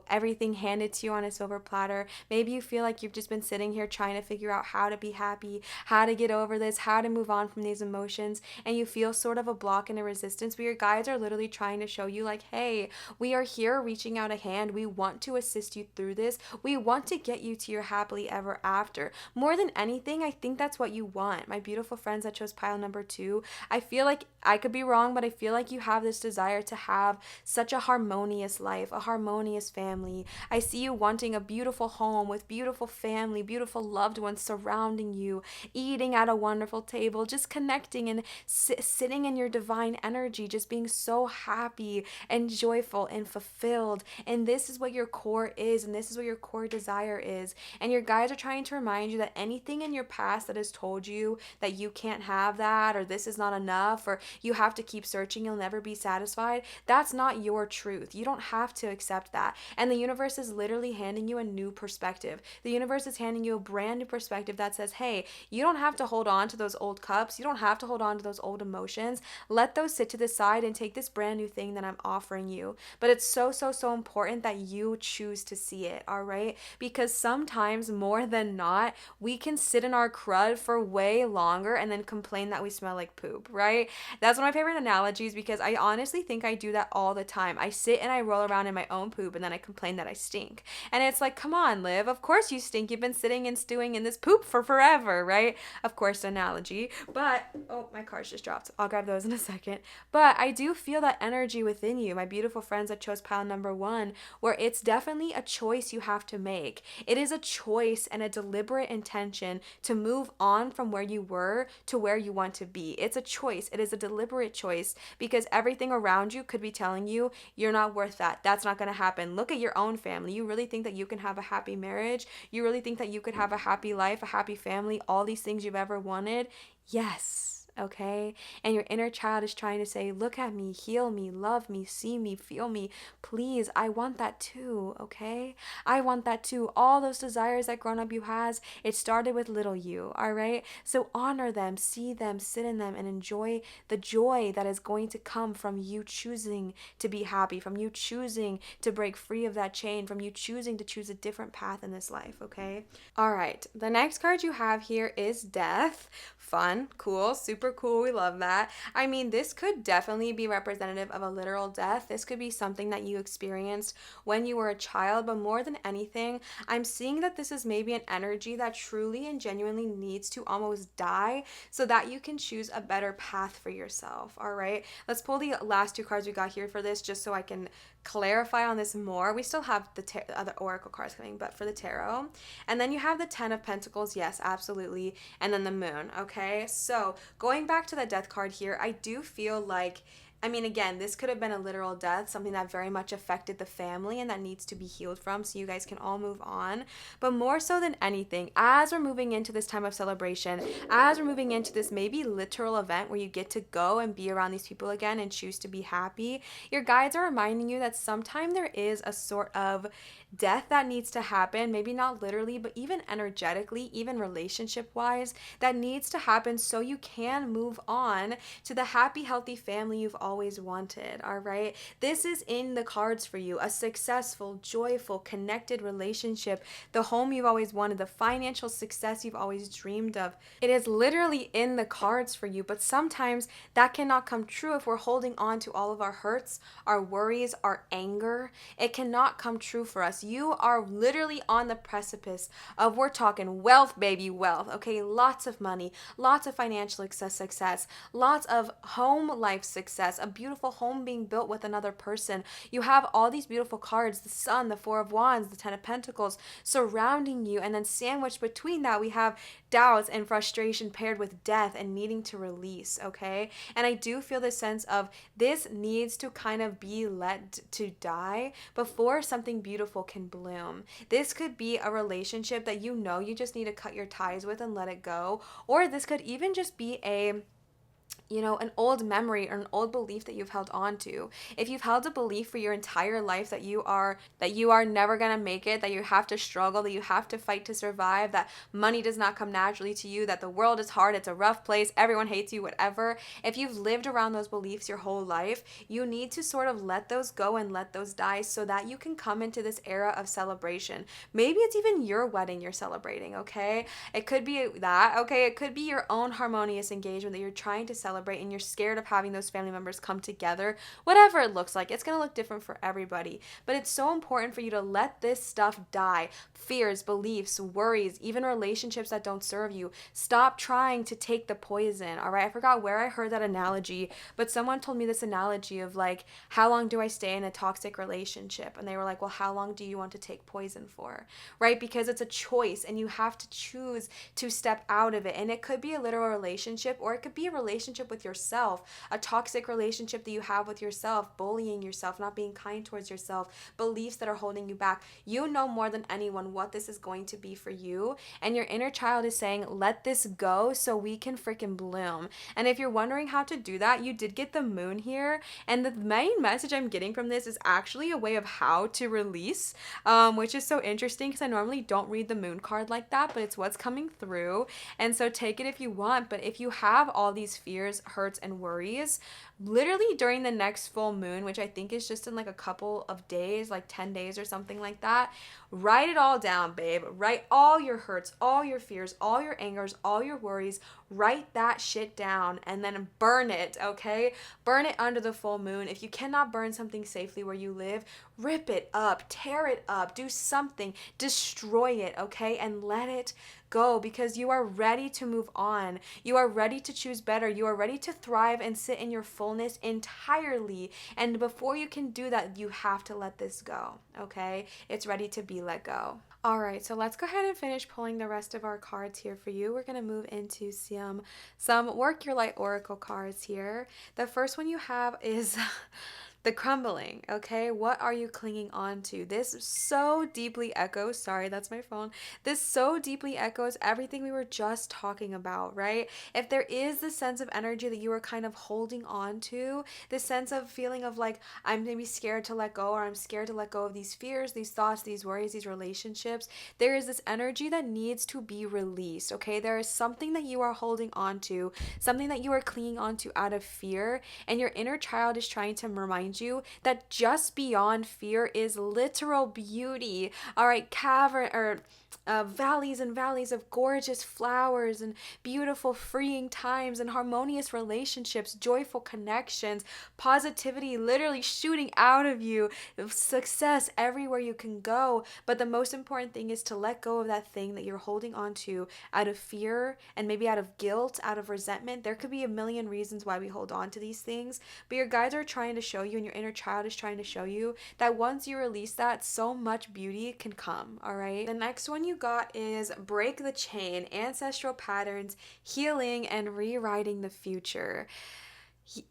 everything handed to you on a silver platter. Maybe you feel like you've just been sitting here trying to figure out how to be happy, how to get over this, how to move on from these emotions, and you feel sort of a block and a resistance, but your guides are literally trying to show you like, hey, we are here reaching out a hand. We want to assist you through this. We want to get you to your happily ever after. More than anything, I think that's what you want. My beautiful friends that chose pile number 2, I feel like, I could be wrong, but I feel like you have this desire to have such a harmonious life, a harmonious family. I see you wanting a beautiful home with beautiful family, beautiful loved ones surrounding you, eating at a wonderful table, just connecting and sitting in your divine energy, just being so happy and joyful and fulfilled. And this is what your core is, and this is what your core desire is. And your guides are trying to remind you that anything in your your past that has told you that you can't have that, or this is not enough, or you have to keep searching, you'll never be satisfied, that's not your truth. You don't have to accept that. And the universe is literally handing you a new perspective. The universe is handing you a brand new perspective that says, hey, you don't have to hold on to those old cups. You don't have to hold on to those old emotions. Let those sit to the side and take this brand new thing that I'm offering you. But it's so important that you choose to see it, all right? Because sometimes, more than not, we can sit in our crud for way longer and then complain that we smell like poop, right? That's one of my favorite analogies, because I honestly think I do that all the time. I sit and I roll around in my own poop and then I complain that I stink. And it's like, come on, Liv, of course you stink. You've been sitting and stewing in this poop for forever, right? Of course, analogy. But, oh, my cards just dropped. I'll grab those in a second. But I do feel that energy within you, my beautiful friends that chose pile number 1, where it's definitely a choice you have to make. It is a choice and a deliberate intention to move on from where you were to where you want to be. It's a choice. It is a deliberate choice, because everything around you could be telling you you're not worth that. That's not going to happen. Look at your own family. You really think that you can have a happy marriage? You really think that you could have a happy life, a happy family, all these things you've ever wanted? Yes. Okay? And your inner child is trying to say, look at me, heal me, love me, see me, feel me. Please, I want that too, okay? I want that too. All those desires that grown up you has, it started with little you, all right? So honor them, see them, sit in them, and enjoy the joy that is going to come from you choosing to be happy, from you choosing to break free of that chain, from you choosing to choose a different path in this life, okay? All right, the next card you have here is Death. Fun, cool, super cool. We love that. I mean, this could definitely be representative of a literal death. This could be something that you experienced when you were a child, but more than anything, I'm seeing that this is maybe an energy that truly and genuinely needs to almost die so that you can choose a better path for yourself, all right? Let's pull the last 2 cards we got here for this, just so I can clarify on this more. We still have the other oracle cards coming, but for the tarot. And then you have the 10 of Pentacles, yes, absolutely, and then the Moon, okay? So going back to the Death card here, I do feel like, I mean, again, this could have been a literal death, something that very much affected the family and that needs to be healed from, so you guys can all move on. But more so than anything, as we're moving into this time of celebration, as we're moving into this maybe literal event where you get to go and be around these people again and choose to be happy, your guides are reminding you that sometime there is a sort of death that needs to happen, maybe not literally, but even energetically, even relationship-wise, that needs to happen so you can move on to the happy, healthy family you've always wanted, all right? This is in the cards for you, a successful, joyful, connected relationship, the home you've always wanted, the financial success you've always dreamed of. It is literally in the cards for you, but sometimes that cannot come true if we're holding on to all of our hurts, our worries, our anger. It cannot come true for us. You are literally on the precipice of, we're talking wealth, baby, wealth, okay? Lots of money, lots of financial success, lots of home life success, a beautiful home being built with another person. You have all these beautiful cards, the Sun, the 4 of Wands, the 10 of Pentacles surrounding you, and then sandwiched between that we have doubts and frustration paired with death and needing to release, okay? And I do feel this sense of this needs to kind of be let to die before something beautiful can bloom. This could be a relationship that you know you just need to cut your ties with and let it go, or this could even just be an old memory or an old belief that you've held on to. If you've held a belief for your entire life that you are never going to make it, that you have to struggle, that you have to fight to survive, that money does not come naturally to you, that the world is hard, it's a rough place, everyone hates you, whatever. If you've lived around those beliefs your whole life, you need to sort of let those go and let those die so that you can come into this era of celebration. Maybe it's even your wedding you're celebrating, okay? It could be that, okay? It could be your own harmonious engagement that you're trying to celebrate and you're scared of having those family members come together. Whatever it looks like, it's going to look different for everybody. But it's so important for you to let this stuff die. Fears, beliefs, worries, even relationships that don't serve you. Stop trying to take the poison, all right? I forgot where I heard that analogy, but someone told me this analogy of like, how long do I stay in a toxic relationship? And they were like, well, how long do you want to take poison for, right? Because it's a choice and you have to choose to step out of it. And it could be a literal relationship, or it could be a relationship relationship with yourself, a toxic relationship that you have with yourself, bullying yourself, not being kind towards yourself, beliefs that are holding you back. You know more than anyone what this is going to be for you. And your inner child is saying, let this go so we can freaking bloom. And if you're wondering how to do that, you did get the moon here. And the main message I'm getting from this is actually a way of how to release, which is so interesting because I normally don't read the moon card like that, but it's what's coming through. And so take it if you want. But if you have all these fears, hurts, and worries, literally during the next full moon, which I think is just in like a couple of days, like 10 days or something like that, write it all down, babe. Write all your hurts, all your fears, all your angers, all your worries. Write that shit down and then burn it, okay? Burn it under the full moon. If you cannot burn something safely where you live, rip it up, tear it up, do something, destroy it, okay? And let it go, because you are ready to move on. You are ready to choose better. You are ready to thrive and sit in your fullness entirely. And before you can do that, you have to let this go, okay? It's ready to be let go. All right, so let's go ahead and finish pulling the rest of our cards here for you. We're going to move into some Work Your Light Oracle cards here. The first one you have is the crumbling, okay? What are you clinging on to? This so deeply echoes, sorry, that's my phone. This so deeply echoes everything we were just talking about, right? If there is this sense of energy that you are kind of holding on to, this sense of feeling of like, I'm maybe scared to let go, or I'm scared to let go of these fears, these thoughts, these worries, these relationships, there is this energy that needs to be released, okay? There is something that you are holding on to, something that you are clinging on to out of fear, and your inner child is trying to remind you that just beyond fear is literal beauty. All right, valleys and valleys of gorgeous flowers and beautiful freeing times and harmonious relationships, joyful connections, positivity literally shooting out of you, success everywhere you can go. But the most important thing is to let go of that thing that you're holding on to out of fear and maybe out of guilt, out of resentment. There could be a million reasons why we hold on to these things, but your guides are trying to show you, and your inner child is trying to show you, that once you release that, so much beauty can come. All right, the next one you got is Break the Chain, Ancestral Patterns, Healing, and Rewriting the Future.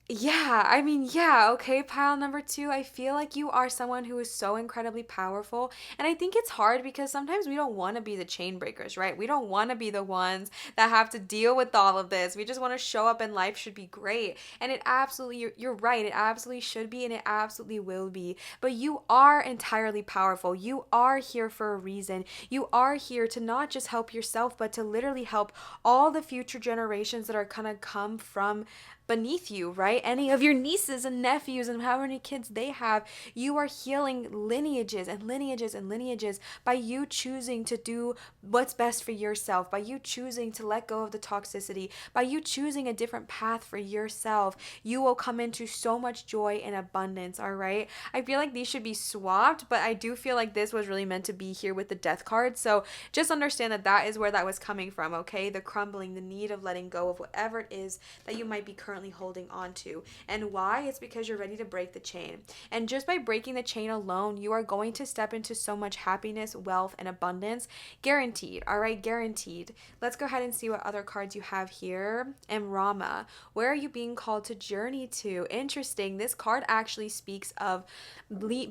Yeah, okay, pile number 2. I feel like you are someone who is so incredibly powerful. And I think it's hard because sometimes we don't want to be the chain breakers, right? We don't want to be the ones that have to deal with all of this. We just want to show up and life should be great. And it absolutely, you're right, it absolutely should be, and it absolutely will be. But you are entirely powerful. You are here for a reason. You are here to not just help yourself, but to literally help all the future generations that are gonna come from beneath you, right? Any of your nieces and nephews and how many kids they have, you are healing lineages and lineages and lineages by you choosing to do what's best for yourself, by you choosing to let go of the toxicity, by you choosing a different path for yourself. You will come into so much joy and abundance, all right? I feel like these should be swapped, but I do feel like this was really meant to be here with the death card. So just understand that that is where that was coming from, okay? The crumbling, the need of letting go of whatever it is that you might be currently holding on to. And why? It's because you're ready to break the chain. And just by breaking the chain alone, you are going to step into so much happiness, wealth, and abundance. Guaranteed. All right, guaranteed. Let's go ahead and see what other cards you have here. And Rama, where are you being called to journey to? Interesting. This card actually speaks of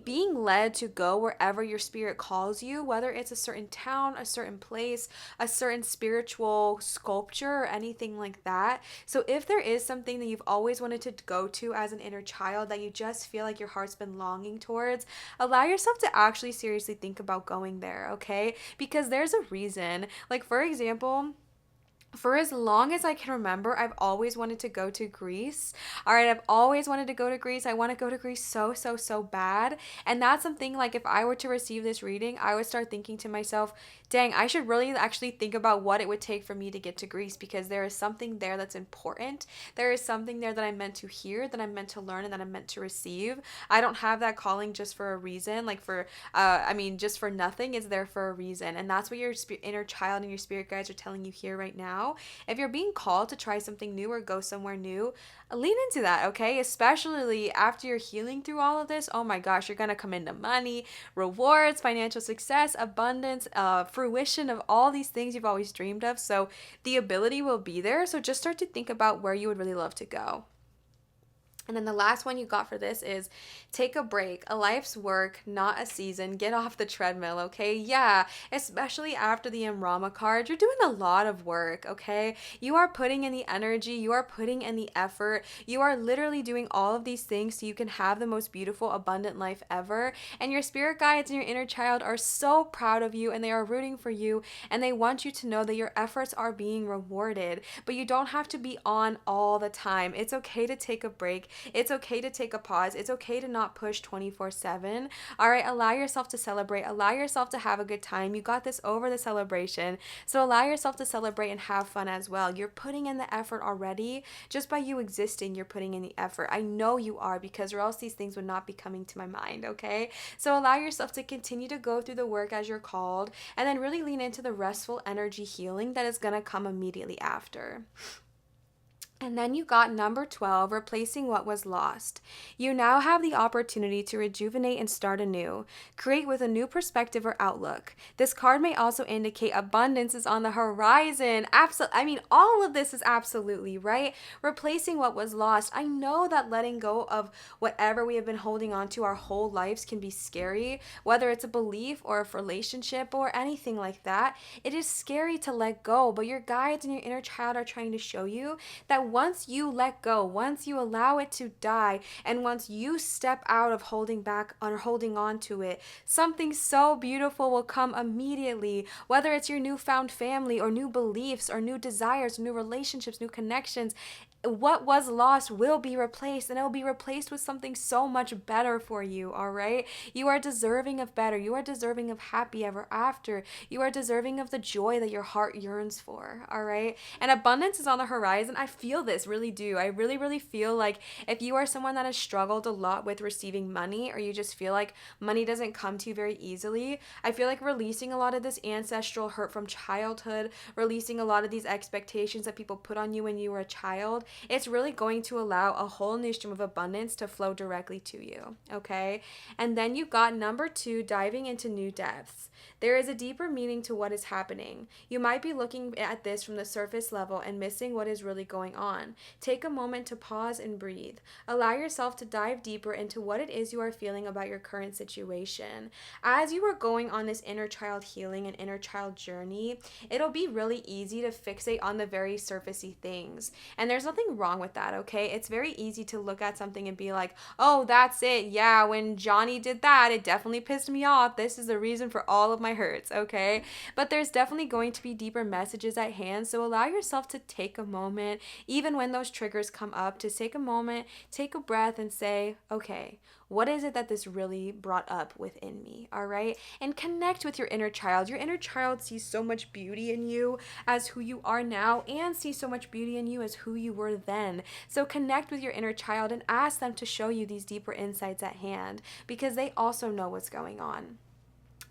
being led to go wherever your spirit calls you, whether it's a certain town, a certain place, a certain spiritual sculpture, or anything like that. So if there is something that you've always wanted to go to as an inner child that you just feel like your heart's been longing towards, allow yourself to actually seriously think about going there, okay? Because there's a reason. Like, for example, for as long as I can remember, I've always wanted to go to Greece. All right, I've always wanted to go to Greece. I want to go to Greece so bad. And that's something, like, if I were to receive this reading, I would start thinking to myself, dang, I should really actually think about what it would take for me to get to Greece, because there is something there that's important. There is something there that I'm meant to hear, that I'm meant to learn, and that I'm meant to receive. I don't have that calling just for a reason, like just for nothing. It's there for a reason. And that's what your inner child and your spirit guides are telling you here right now. now. If you're being called to try something new or go somewhere new, lean into that, okay? Especially after you're healing through all of this. Oh my gosh, you're gonna come into money, rewards, financial success, abundance, fruition of all these things you've always dreamed of. So the ability will be there. So just start to think about where you would really love to go. And then the last one you got for this is take a break. A life's work, not a season. Get off the treadmill, okay? Yeah, especially after the Amrama card, you're doing a lot of work, okay? You are putting in the energy, you are putting in the effort, you are literally doing all of these things so you can have the most beautiful, abundant life ever. And your spirit guides and your inner child are so proud of you and they are rooting for you and they want you to know that your efforts are being rewarded. But you don't have to be on all the time. It's okay to take a break. It's okay to take a pause. It's okay to not push 24/7. All right, allow yourself to celebrate. Allow yourself to have a good time. You got this over the celebration. So allow yourself to celebrate and have fun as well. You're putting in the effort already. Just by you existing, you're putting in the effort. I know you are because or else these things would not be coming to my mind, okay? So allow yourself to continue to go through the work as you're called and then really lean into the restful energy healing that is going to come immediately after. And then you got number 12, replacing what was lost. You now have the opportunity to rejuvenate and start anew. Create with a new perspective or outlook. This card may also indicate abundance is on the horizon. All of this is absolutely right. Replacing what was lost. I know that letting go of whatever we have been holding on to our whole lives can be scary, whether it's a belief or a relationship or anything like that. It is scary to let go, but your guides and your inner child are trying to show you that once you let go, once you allow it to die, and once you step out of holding back or holding on to it, something so beautiful will come immediately, whether it's your newfound family or new beliefs or new desires, new relationships, new connections. What was lost will be replaced, and it will be replaced with something so much better for you, all right? You are deserving of better. You are deserving of happy ever after. You are deserving of the joy that your heart yearns for, all right? And abundance is on the horizon. I feel this, really do. I really, really feel like if you are someone that has struggled a lot with receiving money, or you just feel like money doesn't come to you very easily, I feel like releasing a lot of this ancestral hurt from childhood, releasing a lot of these expectations that people put on you when you were a child, it's really going to allow a whole new stream of abundance to flow directly to you, okay? And then you got number 2, diving into new depths. There is a deeper meaning to what is happening. You might be looking at this from the surface level and missing what is really going on. Take a moment to pause and breathe. Allow yourself to dive deeper into what it is you are feeling about your current situation. As you are going on this inner child healing and inner child journey, it'll be really easy to fixate on the very surfacey things. And there's nothing wrong with that, okay? It's very easy to look at something and be like, oh, that's it. Yeah, when Johnny did that, it definitely pissed me off. This is the reason for all of my hurts, okay? But there's definitely going to be deeper messages at hand, so allow yourself to take a moment, even when those triggers come up, to take a moment, take a breath and say, okay, what is it that this really brought up within me, all right? And connect with your inner child. Your inner child sees so much beauty in you as who you are now and sees so much beauty in you as who you were then. So connect with your inner child and ask them to show you these deeper insights at hand because they also know what's going on.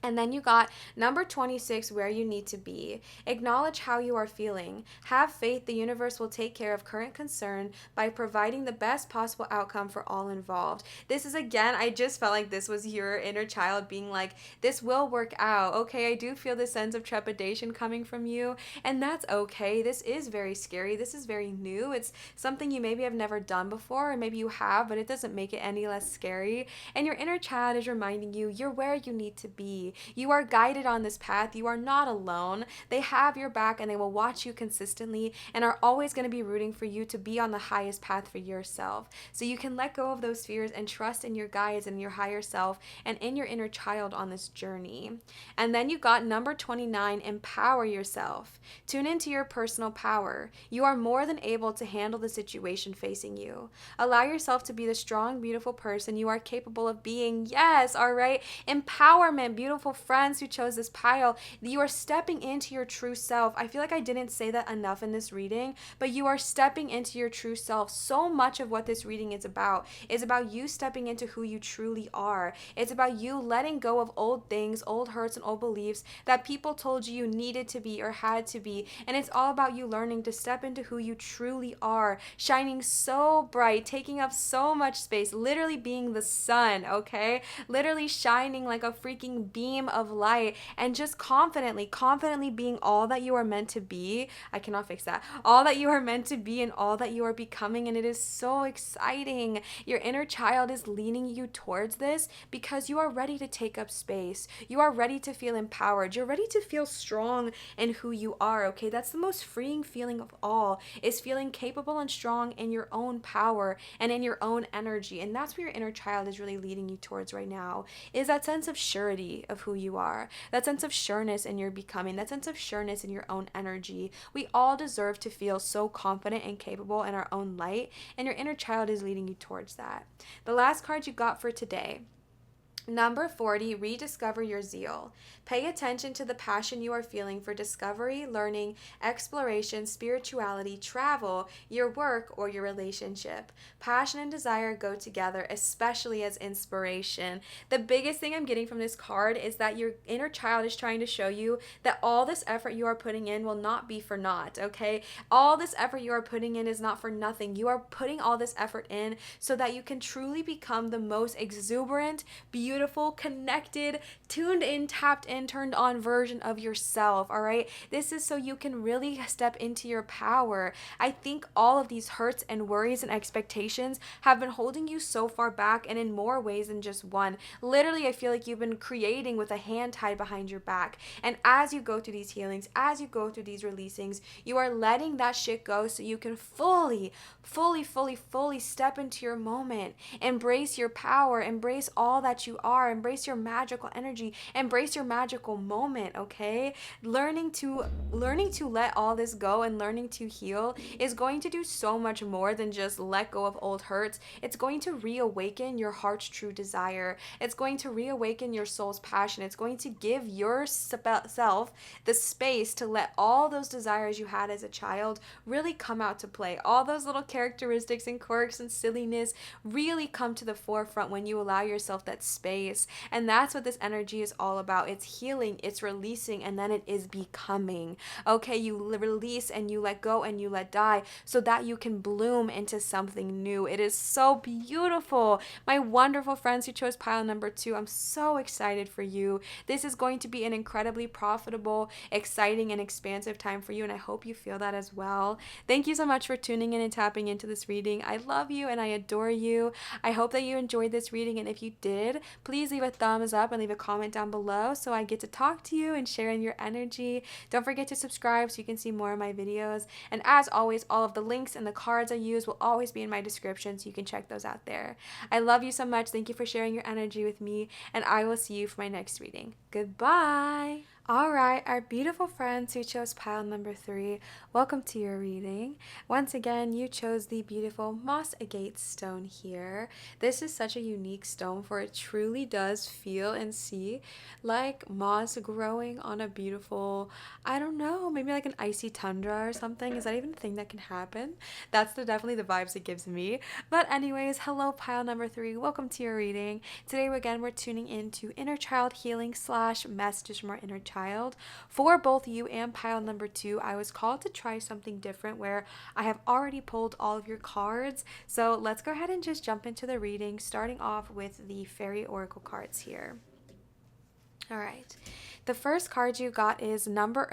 And then you got number 26, where you need to be. Acknowledge how you are feeling. Have faith the universe will take care of current concern by providing the best possible outcome for all involved. This is, again, I just felt like this was your inner child being like, this will work out. Okay, I do feel this sense of trepidation coming from you, and that's okay. This is very scary. This is very new. It's something you maybe have never done before, or maybe you have, but it doesn't make it any less scary. And your inner child is reminding you you're where you need to be. You are guided on this path. You are not alone. They have your back and they will watch you consistently and are always going to be rooting for you to be on the highest path for yourself. So you can let go of those fears and trust in your guides and your higher self and in your inner child on this journey. And then you got number 29, empower yourself. Tune into your personal power. You are more than able to handle the situation facing you. Allow yourself to be the strong, beautiful person you are capable of being. Yes, all right. Empowerment, beautiful beautiful friends who chose this pile, you are stepping into your true self. I feel like I didn't say that enough in this reading, but you are stepping into your true self. So much of what this reading is about you stepping into who you truly are. It's about you letting go of old things, old hurts, and old beliefs that people told you needed to be or had to be. And it's all about you learning to step into who you truly are, shining so bright, taking up so much space, literally being the sun, okay? Literally shining like a freaking beam of light, and just confidently being all that you are meant to be. I cannot fix that. All that you are meant to be and all that you are becoming. And it is so exciting. Your inner child is leading you towards this because you are ready to take up space. You are ready to feel empowered. You're ready to feel strong in who you are, okay? That's the most freeing feeling of all, is feeling capable and strong in your own power and in your own energy. And that's what your inner child is really leading you towards right now, is that sense of surety of who you are, that sense of sureness in your becoming, that sense of sureness in your own energy. We all deserve to feel so confident and capable in our own light, and your inner child is leading you towards that. The last card you got for today, number 40, rediscover your zeal. Pay attention to the passion you are feeling for discovery, learning, exploration, spirituality, travel, your work, or your relationship. Passion and desire go together, especially as inspiration. The biggest thing I'm getting from this card is that your inner child is trying to show you that all this effort you are putting in will not be for naught, okay? All this effort you are putting in is not for nothing. You are putting all this effort in so that you can truly become the most exuberant, beautiful, connected, tuned in, tapped in, turned on version of yourself, all right? This is so you can really step into your power. I think all of these hurts and worries and expectations have been holding you so far back, and in more ways than just one. Literally, I feel like you've been creating with a hand tied behind your back. And as you go through these healings, as you go through these releasings, you are letting that shit go so you can fully step into your moment, embrace your power, embrace all that you are, embrace your magical energy, embrace your magical moment, okay? Learning to let all this go and learning to heal is going to do so much more than just let go of old hurts. It's going to reawaken your heart's true desire. It's going to reawaken your soul's passion. It's going to give yourself the space to let all those desires you had as a child really come out to play. All those little characteristics and quirks and silliness really come to the forefront when you allow yourself that space. And that's what this energy is all about. It's healing, it's releasing, and then it is becoming. Okay, you release and you let go and you let die so that you can bloom into something new. It is so beautiful. My wonderful friends who chose pile number 2, I'm so excited for you. This is going to be an incredibly profitable, exciting, and expansive time for you, and I hope you feel that as well. Thank you so much for tuning in and tapping into this reading. I love you and I adore you. I hope that you enjoyed this reading, and if you did, please leave a thumbs up and leave a comment down below so I get to talk to you and share in your energy. Don't forget to subscribe so you can see more of my videos, and as always, all of the links and the cards I use will always be in my description so you can check those out there. I love you so much. Thank you for sharing your energy with me, and I will see you for my next reading. Goodbye. All right, our beautiful friends who chose pile number 3, welcome to your reading. Once again, you chose the beautiful moss agate stone here. This is such a unique stone, for it truly does feel and see like moss growing on a beautiful, I don't know, maybe like an icy tundra or something. Is that even a thing that can happen? That's definitely the vibes it gives me. But anyways, hello pile number 3, welcome to your reading. Today again, we're tuning into inner child healing / messages from our inner child. For both you and pile number 2, I was called to try something different where I have already pulled all of your cards. So let's go ahead and just jump into the reading, starting off with the fairy oracle cards here. All right. The first card you got is number,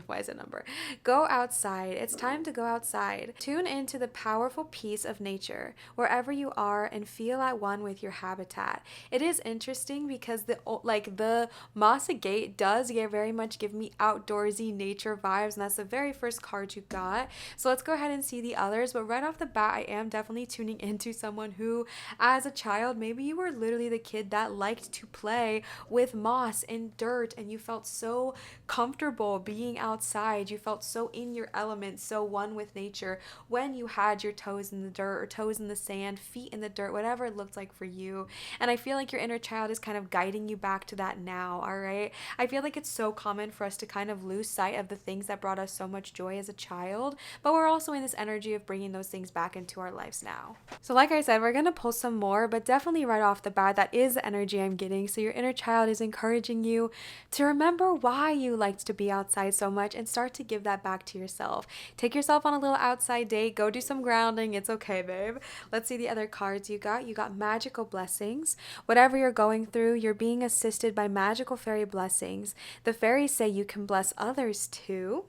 why is it number? Go outside. It's time to go outside. Tune into the powerful peace of nature, wherever you are, and feel at one with your habitat. It is interesting because the moss agate does very much give me outdoorsy nature vibes, and that's the very first card you got. So let's go ahead and see the others, but right off the bat, I am definitely tuning into someone who, as a child, maybe you were literally the kid that liked to play with moss in dirt and you felt so comfortable being outside. You felt so in your element, so one with nature when you had your toes in the dirt or toes in the sand, feet in the dirt, whatever it looked like for you. And I feel like your inner child is kind of guiding you back to that now, all right? I feel like it's so common for us to kind of lose sight of the things that brought us so much joy as a child, but we're also in this energy of bringing those things back into our lives now. So like I said, we're going to pull some more, but definitely right off the bat, that is the energy I'm getting. So your inner child is encouraging you to remember why you liked to be outside so much and start to give that back to yourself. Take yourself on a little outside date, go do some grounding. It's okay, babe. Let's see the other cards you got. You got magical blessings. Whatever you're going through, you're being assisted by magical fairy blessings. The fairies say you can bless others too.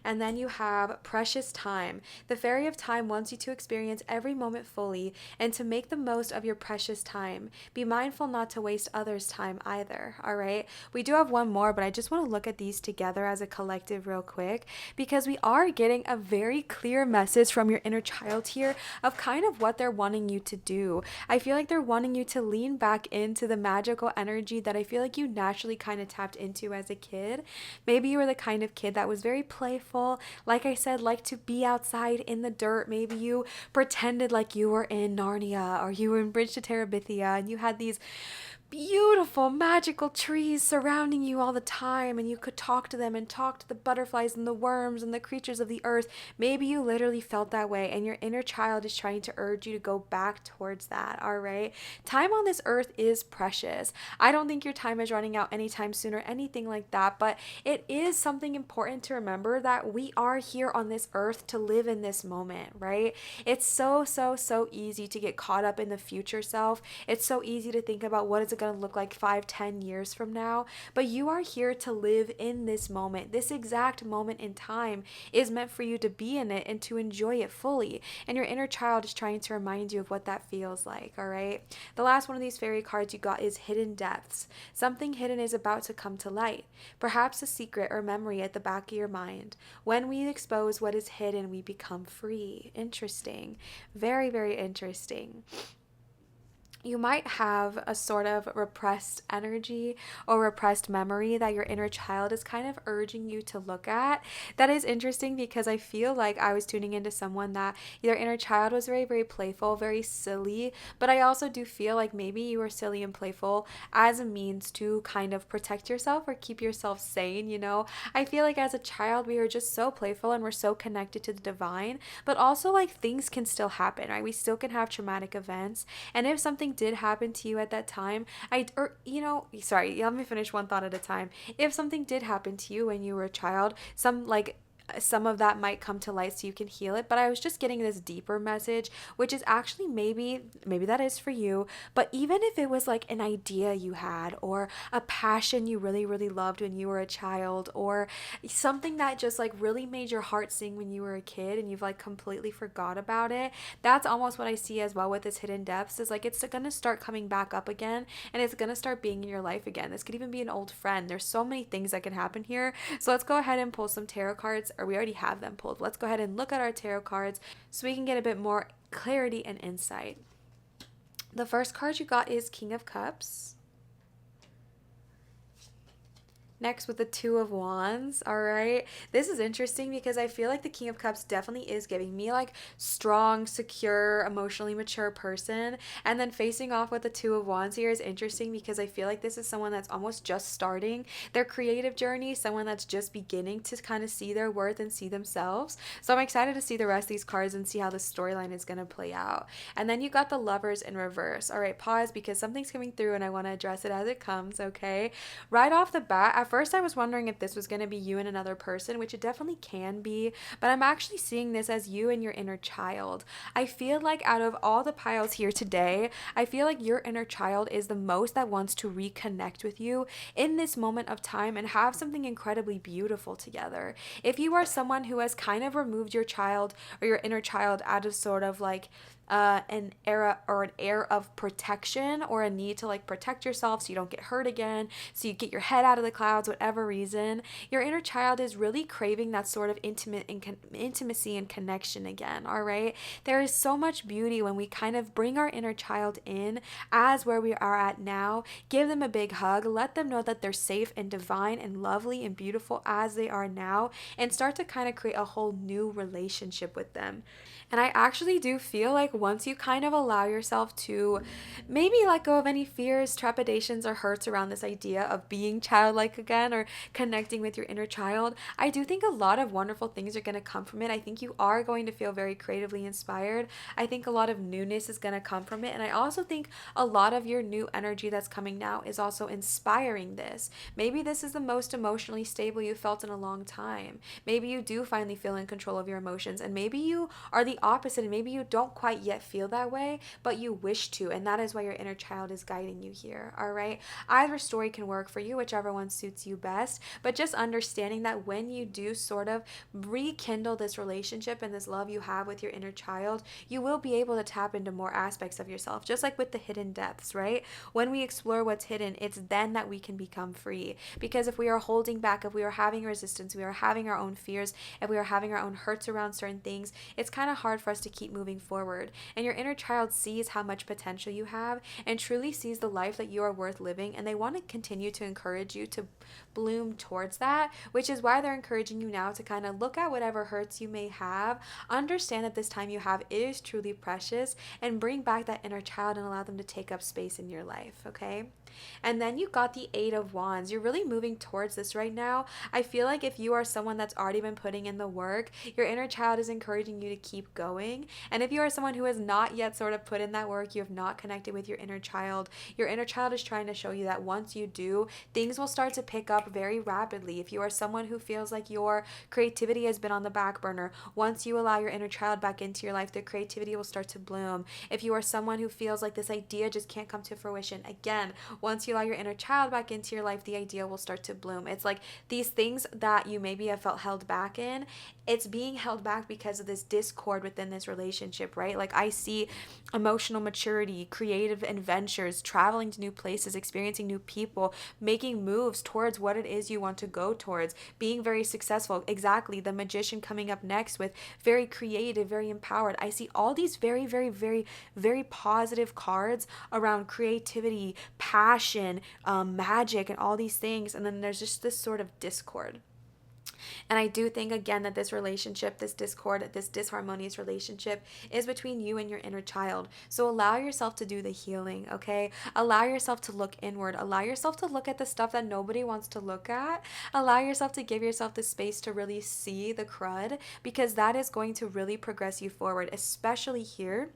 And then you have precious time. The fairy of time wants you to experience every moment fully and to make the most of your precious time. Be mindful not to waste others' time either, all right? We do have one more, but I just want to look at these together as a collective real quick because we are getting a very clear message from your inner child here of kind of what they're wanting you to do. I feel like they're wanting you to lean back into the magical energy that I feel like you naturally kind of tapped into as a kid. Maybe you were the kind of kid that was very playful, like I said, like to be outside in the dirt. Maybe you pretended like you were in Narnia or you were in Bridge to Terabithia and you had these beautiful magical trees surrounding you all the time and you could talk to them and talk to the butterflies and the worms and the creatures of the earth. Maybe you literally felt that way and your inner child is trying to urge you to go back towards that, all right? Time on this earth is precious. I don't think your time is running out anytime soon or anything like that, but it is something important to remember that we are here on this earth to live in this moment, right? It's so easy to get caught up in the future self. It's so easy to think about what is going to look like 5-10 years from now, but you are here to live in this moment. This exact moment in time is meant for you to be in it and to enjoy it fully, and your inner child is trying to remind you of what that feels like, all right? The last one of these fairy cards you got is hidden depths. Something hidden is about to come to light, perhaps a secret or memory at the back of your mind. When we expose what is hidden, we become free. Interesting. Very interesting. You might have a sort of repressed energy or repressed memory that your inner child is kind of urging you to look at. That is interesting because I feel like I was tuning into someone that their inner child was very playful, very silly, but I also do feel like maybe you were silly and playful as a means to kind of protect yourself or keep yourself sane, you know? I feel like as a child we were just so playful and we're so connected to the divine, but also like things can still happen, right? We still can have traumatic events, and if something did happen to you at that time, let me finish one thought at a time. If something did happen to you when you were a child, some of that might come to light so you can heal it, but I was just getting this deeper message, which is actually maybe that is for you, but even if it was like an idea you had or a passion you really loved when you were a child or something that just like really made your heart sing when you were a kid and you've like completely forgot about it, that's almost what I see as well with this hidden depths, is like it's gonna start coming back up again and it's gonna start being in your life again. This could even be an old friend. There's so many things that can happen here. So let's go ahead and pull some tarot cards, or we already have them pulled. Let's go ahead and look at our tarot cards so we can get a bit more clarity and insight. The first card you got is King of Cups. Next with the Two of Wands, all right? This is interesting because I feel like the King of Cups definitely is giving me like strong, secure, emotionally mature person. And then facing off with the Two of Wands here is interesting because I feel like this is someone that's almost just starting their creative journey, someone that's just beginning to kind of see their worth and see themselves. So I'm excited to see the rest of these cards and see how the storyline is going to play out. And then you got the Lovers in reverse. All right, pause because something's coming through and I want to address it as it comes, okay? Right off the bat, at first I was wondering if this was going to be you and another person, which it definitely can be, but I'm actually seeing this as you and your inner child. I feel like out of all the piles here today, I feel like your inner child is the most that wants to reconnect with you in this moment of time and have something incredibly beautiful together. If you are someone who has kind of removed your child or your inner child out of sort of like an air of protection, or a need to like protect yourself so you don't get hurt again, so you get your head out of the clouds, whatever reason, your inner child is really craving that sort of intimacy and connection again. All right, there is so much beauty when we kind of bring our inner child in as where we are at now, give them a big hug, let them know that they're safe and divine and lovely and beautiful as they are now, and start to kind of create a whole new relationship with them. And I actually do feel like once you kind of allow yourself to maybe let go of any fears, trepidations, or hurts around this idea of being childlike again or connecting with your inner child, I do think a lot of wonderful things are going to come from it. I think you are going to feel very creatively inspired. I think a lot of newness is going to come from it. And I also think a lot of your new energy that's coming now is also inspiring this. Maybe this is the most emotionally stable you felt in a long time. Maybe you do finally feel in control of your emotions, and maybe you are the opposite, and maybe you don't quite yet feel that way, but you wish to, and that is why your inner child is guiding you here. All right, either story can work for you, whichever one suits you best, but just understanding that when you do sort of rekindle this relationship and this love you have with your inner child, you will be able to tap into more aspects of yourself, just like with the hidden depths, right? When we explore what's hidden, it's then that we can become free. Because if we are holding back, if we are having resistance, we are having our own fears, if we are having our own hurts around certain things, it's kind of hard for us to keep moving forward. And your inner child sees how much potential you have and truly sees the life that you are worth living, and they want to continue to encourage you to bloom towards that, which is why they're encouraging you now to kind of look at whatever hurts you may have, understand that this time you have is truly precious, and bring back that inner child and allow them to take up space in your life, okay? And then you got the Eight of Wands. You're really moving towards this right now. I feel like if you are someone that's already been putting in the work, your inner child is encouraging you to keep going. And if you are someone who has not yet sort of put in that work, you have not connected with your inner child is trying to show you that once you do, things will start to pick up very rapidly. If you are someone who feels like your creativity has been on the back burner, once you allow your inner child back into your life, the creativity will start to bloom. If you are someone who feels like this idea just can't come to fruition, again, once you allow your inner child back into your life, the idea will start to bloom. It's like these things that you maybe have felt held back in, it's being held back because of this discord within this relationship, right? Like I see emotional maturity, creative adventures, traveling to new places, experiencing new people, making moves towards what it is you want to go towards, being very successful. Exactly, the Magician coming up next with very creative, very empowered. I see all these very, very, very, very positive cards around creativity, passion, magic, and all these things. And then there's just this sort of discord. And I do think, again, that this relationship, this discord, this disharmonious relationship is between you and your inner child. So allow yourself to do the healing, okay? Allow yourself to look inward. Allow yourself to look at the stuff that nobody wants to look at. Allow yourself to give yourself the space to really see the crud, because that is going to really progress you forward, especially here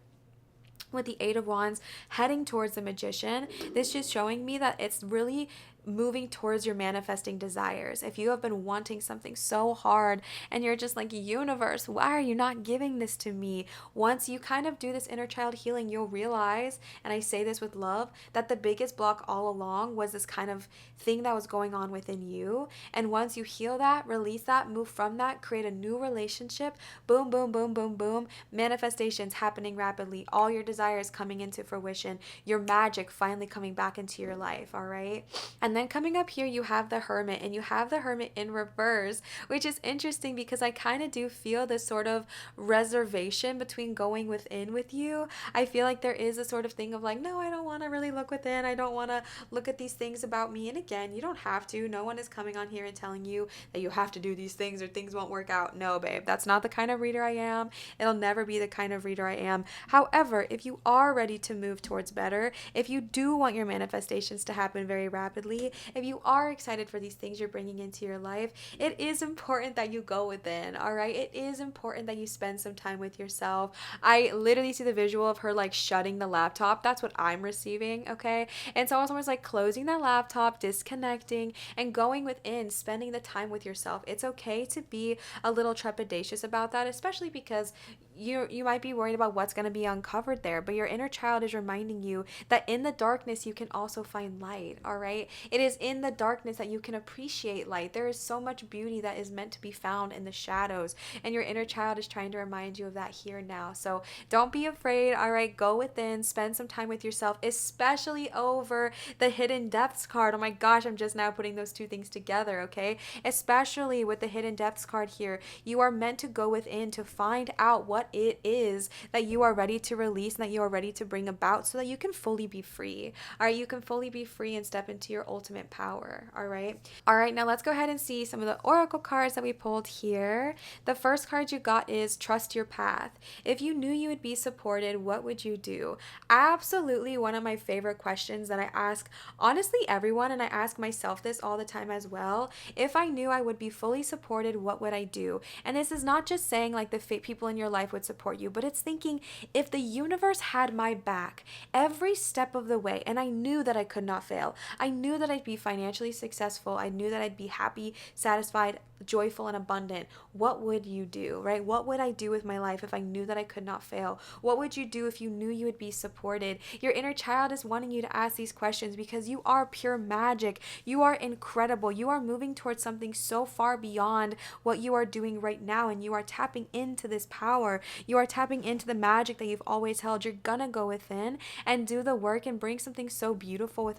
with the Eight of Wands heading towards the Magician. This just showing me that it's really moving towards your manifesting desires. If you have been wanting something so hard and you're just like, universe, why are you not giving this to me? Once you kind of do this inner child healing, you'll realize, and I say this with love, that the biggest block all along was this kind of thing that was going on within you. And once you heal that, release that, move from that, create a new relationship, boom, boom, boom, boom, boom, manifestations happening rapidly, all your desires coming into fruition, your magic finally coming back into your life, all right? And then coming up here, you have the Hermit, and you have the Hermit in reverse, which is interesting because I kind of do feel this sort of reservation between going within with you. I feel like there is a sort of thing of like, no, I don't want to really look within. I don't want to look at these things about me. And again, you don't have to. No one is coming on here and telling you that you have to do these things or things won't work out. No, babe, that's not the kind of reader I am. It'll never be the kind of reader I am. However, if you are ready to move towards better, if you do want your manifestations to happen very rapidly, if you are excited for these things you're bringing into your life, it is important that you go within, all right? It is important that you spend some time with yourself. I literally see the visual of her like shutting the laptop. That's what I'm receiving, okay? And so almost like closing that laptop, disconnecting, and going within, spending the time with yourself. It's okay to be a little trepidatious about that, especially because you might be worried about what's going to be uncovered there, but your inner child is reminding you that in the darkness you can also find light. All right, it is in the darkness that you can appreciate light. There is so much beauty that is meant to be found in the shadows, and your inner child is trying to remind you of that here and now. So don't be afraid. All right, go within, spend some time with yourself, especially over the hidden depths card. Oh my gosh, I'm just now putting those two things together. Okay, especially with the hidden depths card here, you are meant to go within to find out what it is that you are ready to release and that you are ready to bring about, so that you can fully be free. All right, you can fully be free and step into your ultimate power. All right, now let's go ahead and see some of the oracle cards that we pulled here. The first card you got is trust your path. If you knew you would be supported, what would you do? Absolutely one of my favorite questions that I ask honestly everyone, and I ask myself this all the time as well. If I knew I would be fully supported, what would I do? And this is not just saying like the people in your life would support you, but it's thinking, if the universe had my back every step of the way, and I knew that I could not fail, I knew that I'd be financially successful, I knew that I'd be happy, satisfied, joyful, and abundant, what would you do, right? What would I do with my life if I knew that I could not fail? What would you do if you knew you would be supported? Your inner child is wanting you to ask these questions because you are pure magic. You are incredible. You are moving towards something so far beyond what you are doing right now, and you are tapping into this power. You are tapping into the magic that you've always held. You're gonna go within and do the work and bring something so beautiful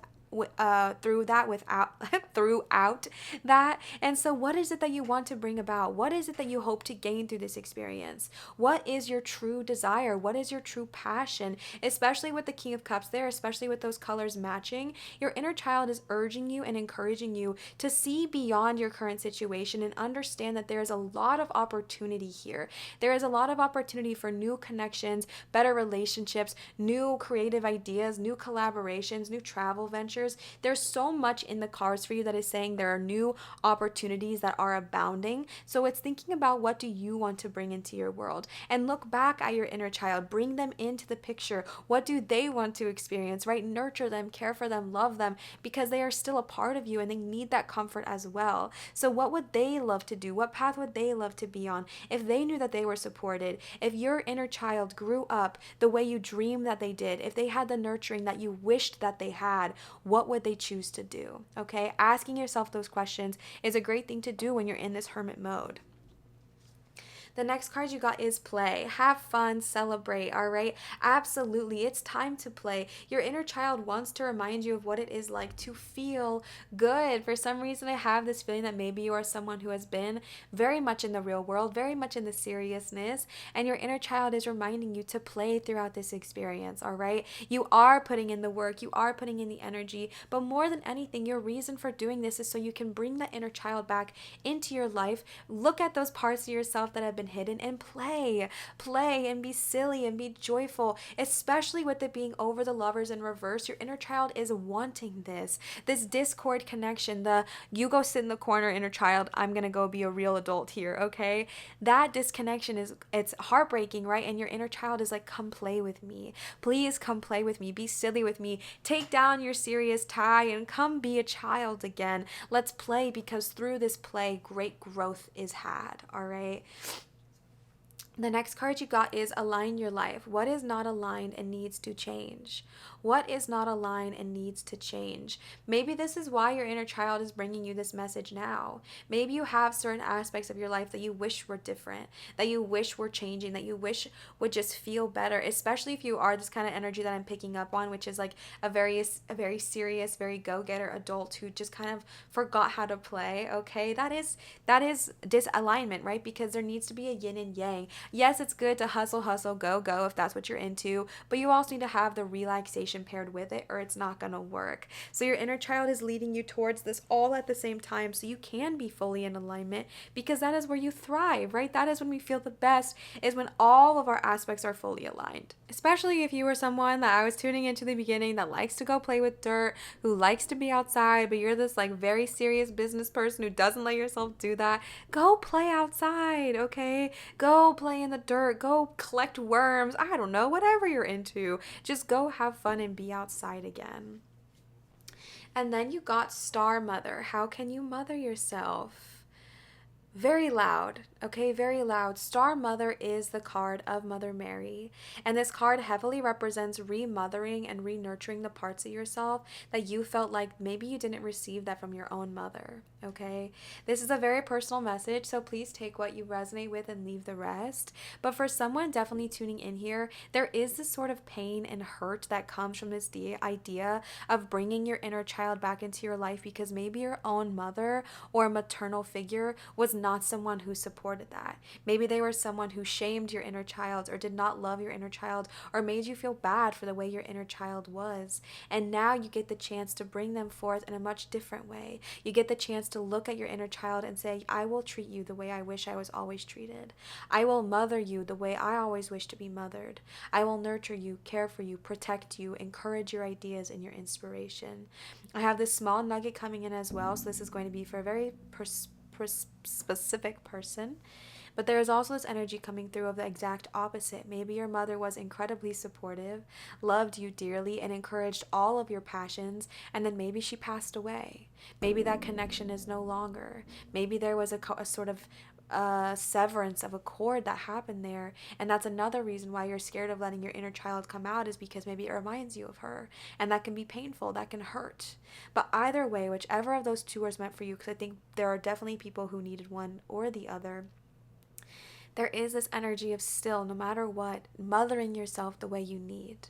throughout that. And so what is it that you want to bring about? What is it that you hope to gain through this experience? What is your true desire? What is your true passion? Especially with the King of Cups there, especially with those colors matching, your inner child is urging you and encouraging you to see beyond your current situation and understand that there is a lot of opportunity here. There is a lot of opportunity for new connections, better relationships, new creative ideas, new collaborations, new travel ventures. There's so much in the cards for you that is saying there are new opportunities that are abounding. So it's thinking about, what do you want to bring into your world? And look back at your inner child, bring them into the picture. What do they want to experience, right? Nurture them, care for them, love them, because they are still a part of you and they need that comfort as well. So what would they love to do? What path would they love to be on if they knew that they were supported? If your inner child grew up the way you dreamed that they did, if they had the nurturing that you wished that they had, what would they choose to do? Okay, asking yourself those questions is a great thing to do when you're in this hermit mode. The next card you got is play. Have fun, celebrate, all right? Absolutely, it's time to play. Your inner child wants to remind you of what it is like to feel good. For some reason, I have this feeling that maybe you are someone who has been very much in the real world, very much in the seriousness, and your inner child is reminding you to play throughout this experience, all right? You are putting in the work, you are putting in the energy, but more than anything, your reason for doing this is so you can bring that inner child back into your life. Look at those parts of yourself that have been hidden and play and be silly and be joyful, especially with it being over the Lovers in reverse. Your inner child is wanting this discord connection. The you go sit in the corner inner child, I'm gonna go be a real adult here, okay? That disconnection it's heartbreaking, right? And your inner child is like, come play with me, please come play with me, be silly with me, take down your serious tie and come be a child again. Let's play, because through this play great growth is had, all right? The next card you got is align your life. What is not aligned and needs to change? What is not aligned and needs to change? Maybe this is why your inner child is bringing you this message now. Maybe you have certain aspects of your life that you wish were different, that you wish were changing, that you wish would just feel better, especially if you are this kind of energy that I'm picking up on, which is like a very serious, very go-getter adult who just kind of forgot how to play, okay? That is disalignment, right? Because there needs to be a yin and yang. Yes, it's good to hustle, go if that's what you're into, but you also need to have the relaxation paired with it, or it's not gonna work. So your inner child is leading you towards this all at the same time, so you can be fully in alignment, because that is where you thrive, right? That is when we feel the best, is when all of our aspects are fully aligned. Especially if you were someone that I was tuning into the beginning that likes to go play with dirt, who likes to be outside, but you're this like very serious business person who doesn't let yourself do that. Go play outside, okay? Go play in the dirt, go collect worms, I don't know, whatever you're into. Just go have fun and be outside again. And then you got Star Mother. How can you mother yourself? very loud, okay? Very loud. Star Mother is the card of Mother Mary, and this card heavily represents remothering and re-nurturing the parts of yourself that you felt like maybe you didn't receive that from your own mother, okay? This is a very personal message, so please take what you resonate with and leave the rest. But for someone definitely tuning in here, there is this sort of pain and hurt that comes from this idea of bringing your inner child back into your life because maybe your own mother or maternal figure was not someone who supported that. Maybe they were someone who shamed your inner child or did not love your inner child or made you feel bad for the way your inner child was. And now you get the chance to bring them forth in a much different way. You get the chance to look at your inner child and say, I will treat you the way I wish I was always treated. I will mother you the way I always wish to be mothered. I will nurture you, care for you, protect you, encourage your ideas and your inspiration. I have this small nugget coming in as well, so this is going to be for a very specific person. But there is also this energy coming through of the exact opposite. Maybe your mother was incredibly supportive, loved you dearly, and encouraged all of your passions, and then maybe she passed away. Maybe that connection is no longer. Maybe there was a sort of severance of a cord that happened there, and that's another reason why you're scared of letting your inner child come out, is because maybe it reminds you of her, and that can be painful, that can hurt. But either way, whichever of those two was meant for you, because I think there are definitely people who needed one or the other, there is this energy of still, no matter what, mothering yourself the way you need,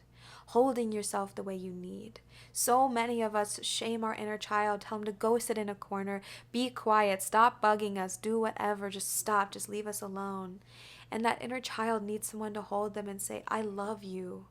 holding yourself the way you need. So many of us shame our inner child, tell him to go sit in a corner, be quiet, stop bugging us, do whatever, just stop, just leave us alone. And that inner child needs someone to hold them and say, I love you.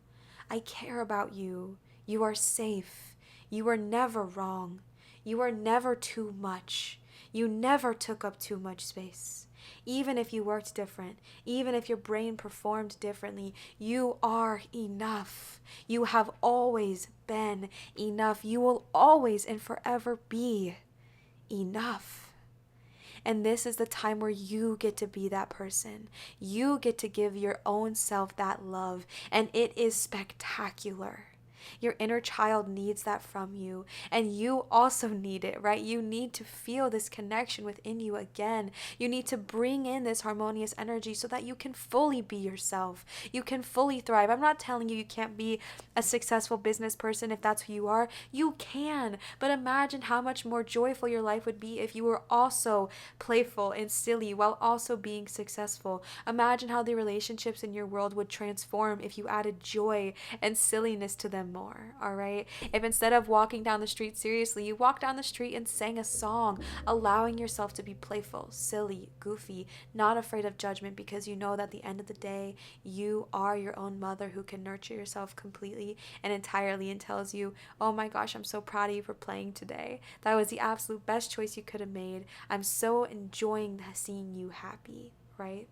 I care about you. You are safe. You are never wrong. You are never too much. You never took up too much space. Even if you worked different, even if your brain performed differently, you are enough. You have always been enough. You will always and forever be enough. And this is the time where you get to be that person. You get to give your own self that love, and it is spectacular. Your inner child needs that from you, and you also need it, right? You need to feel this connection within you again. You need to bring in this harmonious energy so that you can fully be yourself. You can fully thrive. I'm not telling you you can't be a successful business person if that's who you are. You can, but imagine how much more joyful your life would be if you were also playful and silly while also being successful. Imagine how the relationships in your world would transform if you added joy and silliness to them more, all right? If instead of walking down the street seriously, you walked down the street and sang a song, allowing yourself to be playful, silly, goofy, not afraid of judgment, because you know that at the end of the day, you are your own mother who can nurture yourself completely and entirely and tells you, oh my gosh, I'm so proud of you for playing today. That was the absolute best choice you could have made. I'm so enjoying seeing you happy, right?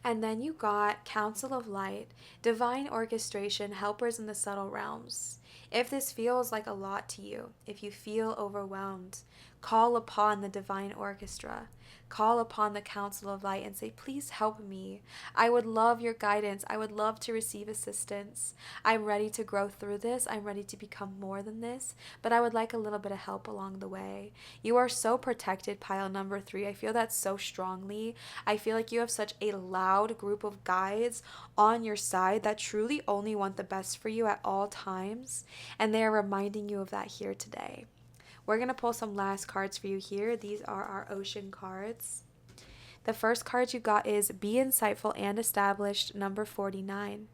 And then you got Council of Light, Divine Orchestration, Helpers in the Subtle Realms. If this feels like a lot to you, if you feel overwhelmed, call upon the Divine Orchestra. Call upon the Council of Light and say, please help me. I would love your guidance. I would love to receive assistance. I'm ready to grow through this. I'm ready to become more than this, but I would like a little bit of help along the way. You are so protected, pile number 3. I feel that so strongly. I feel like you have such a loud group of guides on your side that truly only want the best for you at all times, and they are reminding you of that here today. We're going to pull some last cards for you here. These are our ocean cards. The first card you got is Be Insightful and Established, number 49.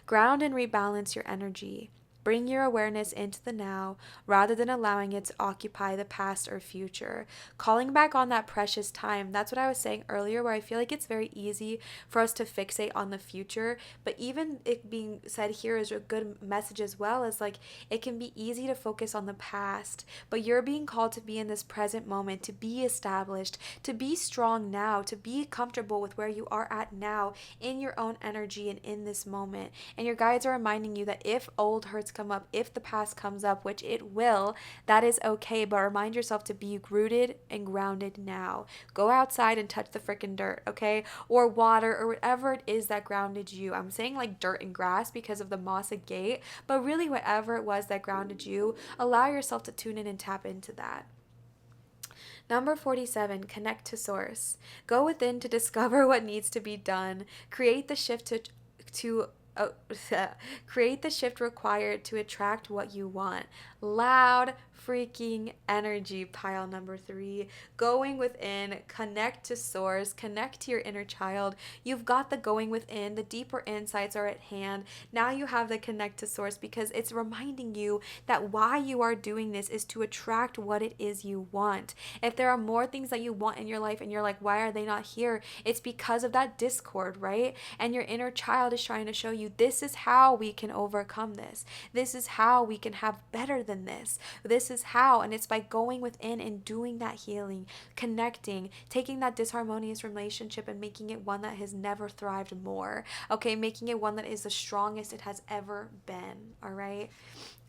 Ground and rebalance your energy. Bring your awareness into the now rather than allowing it to occupy the past or future. Calling back on that precious time. That's what I was saying earlier, where I feel like it's very easy for us to fixate on the future. But even it being said here is a good message as well, as like it can be easy to focus on the past. But you're being called to be in this present moment, to be established, to be strong now, to be comfortable with where you are at now in your own energy and in this moment. And your guides are reminding you that if old hurts come up, if the past comes up, which it will, that is okay, but remind yourself to be rooted and grounded now. Go outside and touch the freaking dirt, okay? Or water, or whatever it is that grounded you. I'm saying like dirt and grass because of the Masa gate, but really whatever it was that grounded you, allow yourself to tune in and tap into that. Number 47, connect to source. Go within to discover what needs to be done. Create the shift to uh, create the shift required to attract what you want. Loud freaking energy, pile number 3. Going within, connect to source, connect to your inner child. You've got the going within, the deeper insights are at hand. Now you have the connect to source because it's reminding you that why you are doing this is to attract what it is you want. If there are more things that you want in your life and you're like, why are they not here? It's because of that discord, right? And your inner child is trying to show you this is how we can overcome this. This is how we can have better than this. This is how, and it's by going within and doing that healing, connecting, taking that disharmonious relationship and making it one that has never thrived more. Okay, making it one that is the strongest it has ever been. All right.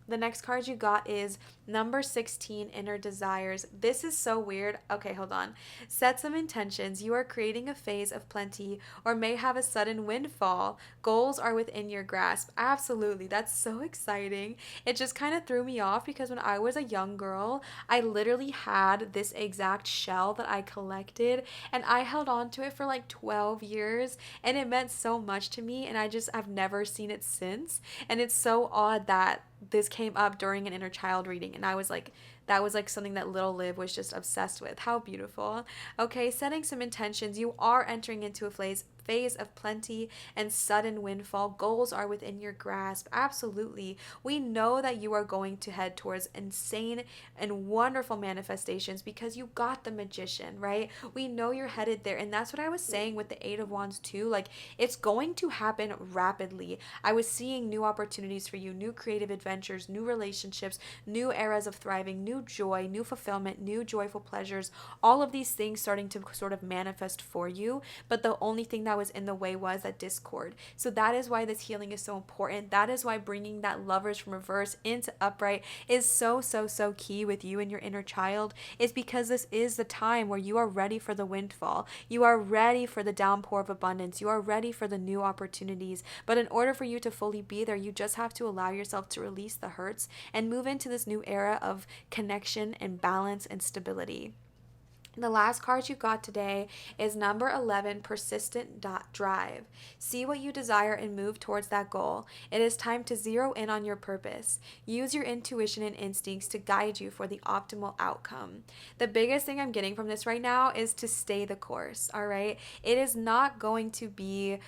The next card you got is number 16, inner desires. This is so weird. Okay, hold on. Set some intentions. You are creating a phase of plenty or may have a sudden windfall. Goals are within your grasp. Absolutely. That's so exciting. It just kind of threw me off because when I was a young girl, I literally had this exact shell that I collected and I held on to it for like 12 years and it meant so much to me and I've never seen it since. And it's so odd that this came up during an inner child reading and I was like, that was like something that little Liv was just obsessed with. How beautiful. Okay, setting some intentions. You are entering into a phase of plenty and sudden windfall. Goals are within your grasp. Absolutely. We know that you are going to head towards insane and wonderful manifestations because you got the magician, right? We know you're headed there. And that's what I was saying with the Eight of Wands too. Like, it's going to happen rapidly. I was seeing new opportunities for you, new creative adventures, new relationships, new eras of thriving, new joy, new fulfillment, new joyful pleasures, all of these things starting to sort of manifest for you. But the only thing that was in the way was that discord. So that is why this healing is so important. That is why bringing that lovers from reverse into upright is so key with you and your inner child, is because this is the time where you are ready for the windfall. You are ready for the downpour of abundance. You are ready for the new opportunities. But in order for you to fully be there, you just have to allow yourself to release the hurts and move into this new era of connection and balance and stability. The last card you got today is number 11, persistent drive. See what you desire and move towards that goal. It is time to zero in on your purpose. Use your intuition and instincts to guide you for the optimal outcome. The biggest thing I'm getting from this right now is to stay the course, all right? It is not going to be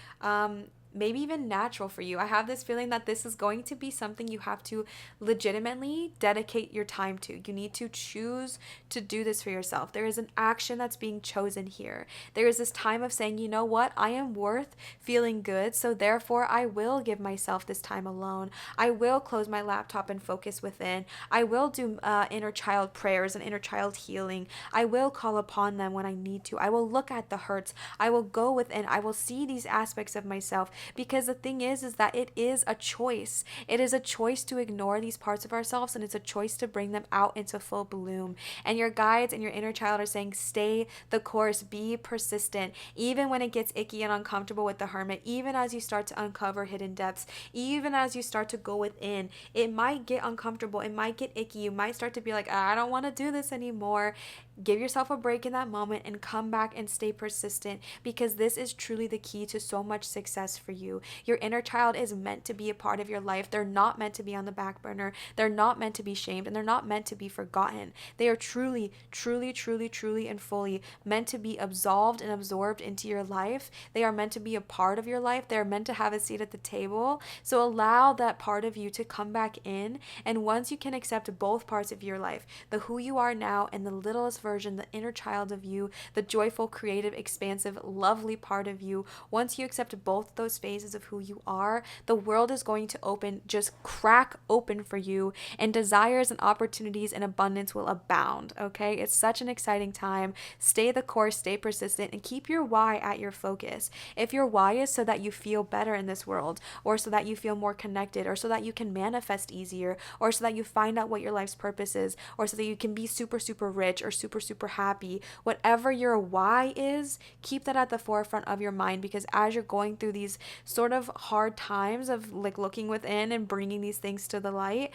maybe even natural for you. I have this feeling that this is going to be something you have to legitimately dedicate your time to. You need to choose to do this for yourself. There is an action that's being chosen here. There is this time of saying, you know what? I am worth feeling good, so therefore I will give myself this time alone. I will close my laptop and focus within. I will do inner child prayers and inner child healing. I will call upon them when I need to. I will look at the hurts. I will go within. I will see these aspects of myself. Because the thing is that it is a choice. It is a choice to ignore these parts of ourselves, and it's a choice to bring them out into full bloom. And your guides and your inner child are saying, stay the course, be persistent, even when it gets icky and uncomfortable with the hermit, even as you start to uncover hidden depths, even as you start to go within. It might get uncomfortable, it might get icky, you might start to be like, I don't want to do this anymore. Give yourself a break in that moment and come back and stay persistent, because this is truly the key to so much success for you. Your inner child is meant to be a part of your life. They're not meant to be on the back burner. They're not meant to be shamed, and they're not meant to be forgotten. They are truly and fully meant to be absolved and absorbed into your life. They are meant to be a part of your life. They're meant to have a seat at the table. So allow that part of you to come back in, and once you can accept both parts of your life, the who you are now and the littlest version, the inner child of you, the joyful, creative, expansive, lovely part of you, once you accept both those phases of who you are, the world is going to just crack open for you, and desires and opportunities and abundance will abound. Okay, it's such an exciting time. Stay the course, stay persistent, and keep your why at your focus. If your why is so that you feel better in this world, or so that you feel more connected, or so that you can manifest easier, or so that you find out what your life's purpose is, or so that you can be super rich or super happy, whatever your why is, keep that at the forefront of your mind, because as you're going through these sort of hard times of like looking within and bringing these things to the light,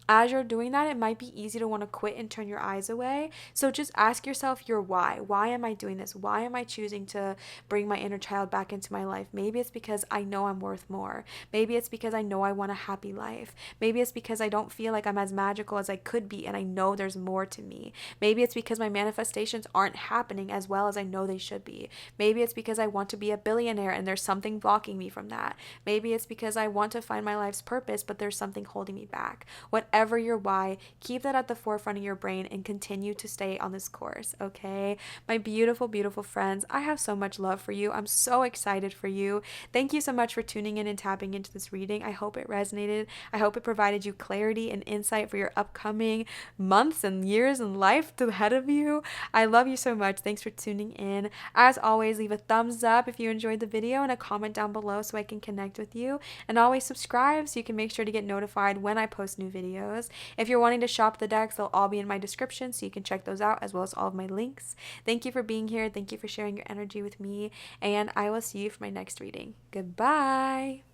as you're doing that, it might be easy to want to quit and turn your eyes away. So just ask yourself your why. Why am I doing this? Why am I choosing to bring my inner child back into my life? Maybe it's because I know I'm worth more. Maybe it's because I know I want a happy life. Maybe it's because I don't feel like I'm as magical as I could be and I know there's more to me. Maybe it's because my manifestations aren't happening as well as I know they should be. Maybe it's because I want to be a billionaire and there's something blocking me from that. Maybe it's because I want to find my life's purpose, but there's something holding me back. Whatever your why, keep that at the forefront of your brain and continue to stay on this course, okay? My beautiful, beautiful friends, I have so much love for you. I'm so excited for you. Thank you so much for tuning in and tapping into this reading. I hope it resonated. I hope it provided you clarity and insight for your upcoming months and years and life ahead of you. I love you so much. Thanks for tuning in. As always, leave a thumbs up if you enjoyed the video and a comment down below so I can connect with you. And always subscribe so you can make sure to get notified when I post new videos. If you're wanting to shop the decks, they'll all be in my description so you can check those out as well as all of my links. Thank you for being here. Thank you for sharing your energy with me. And I will see you for my next reading. Goodbye.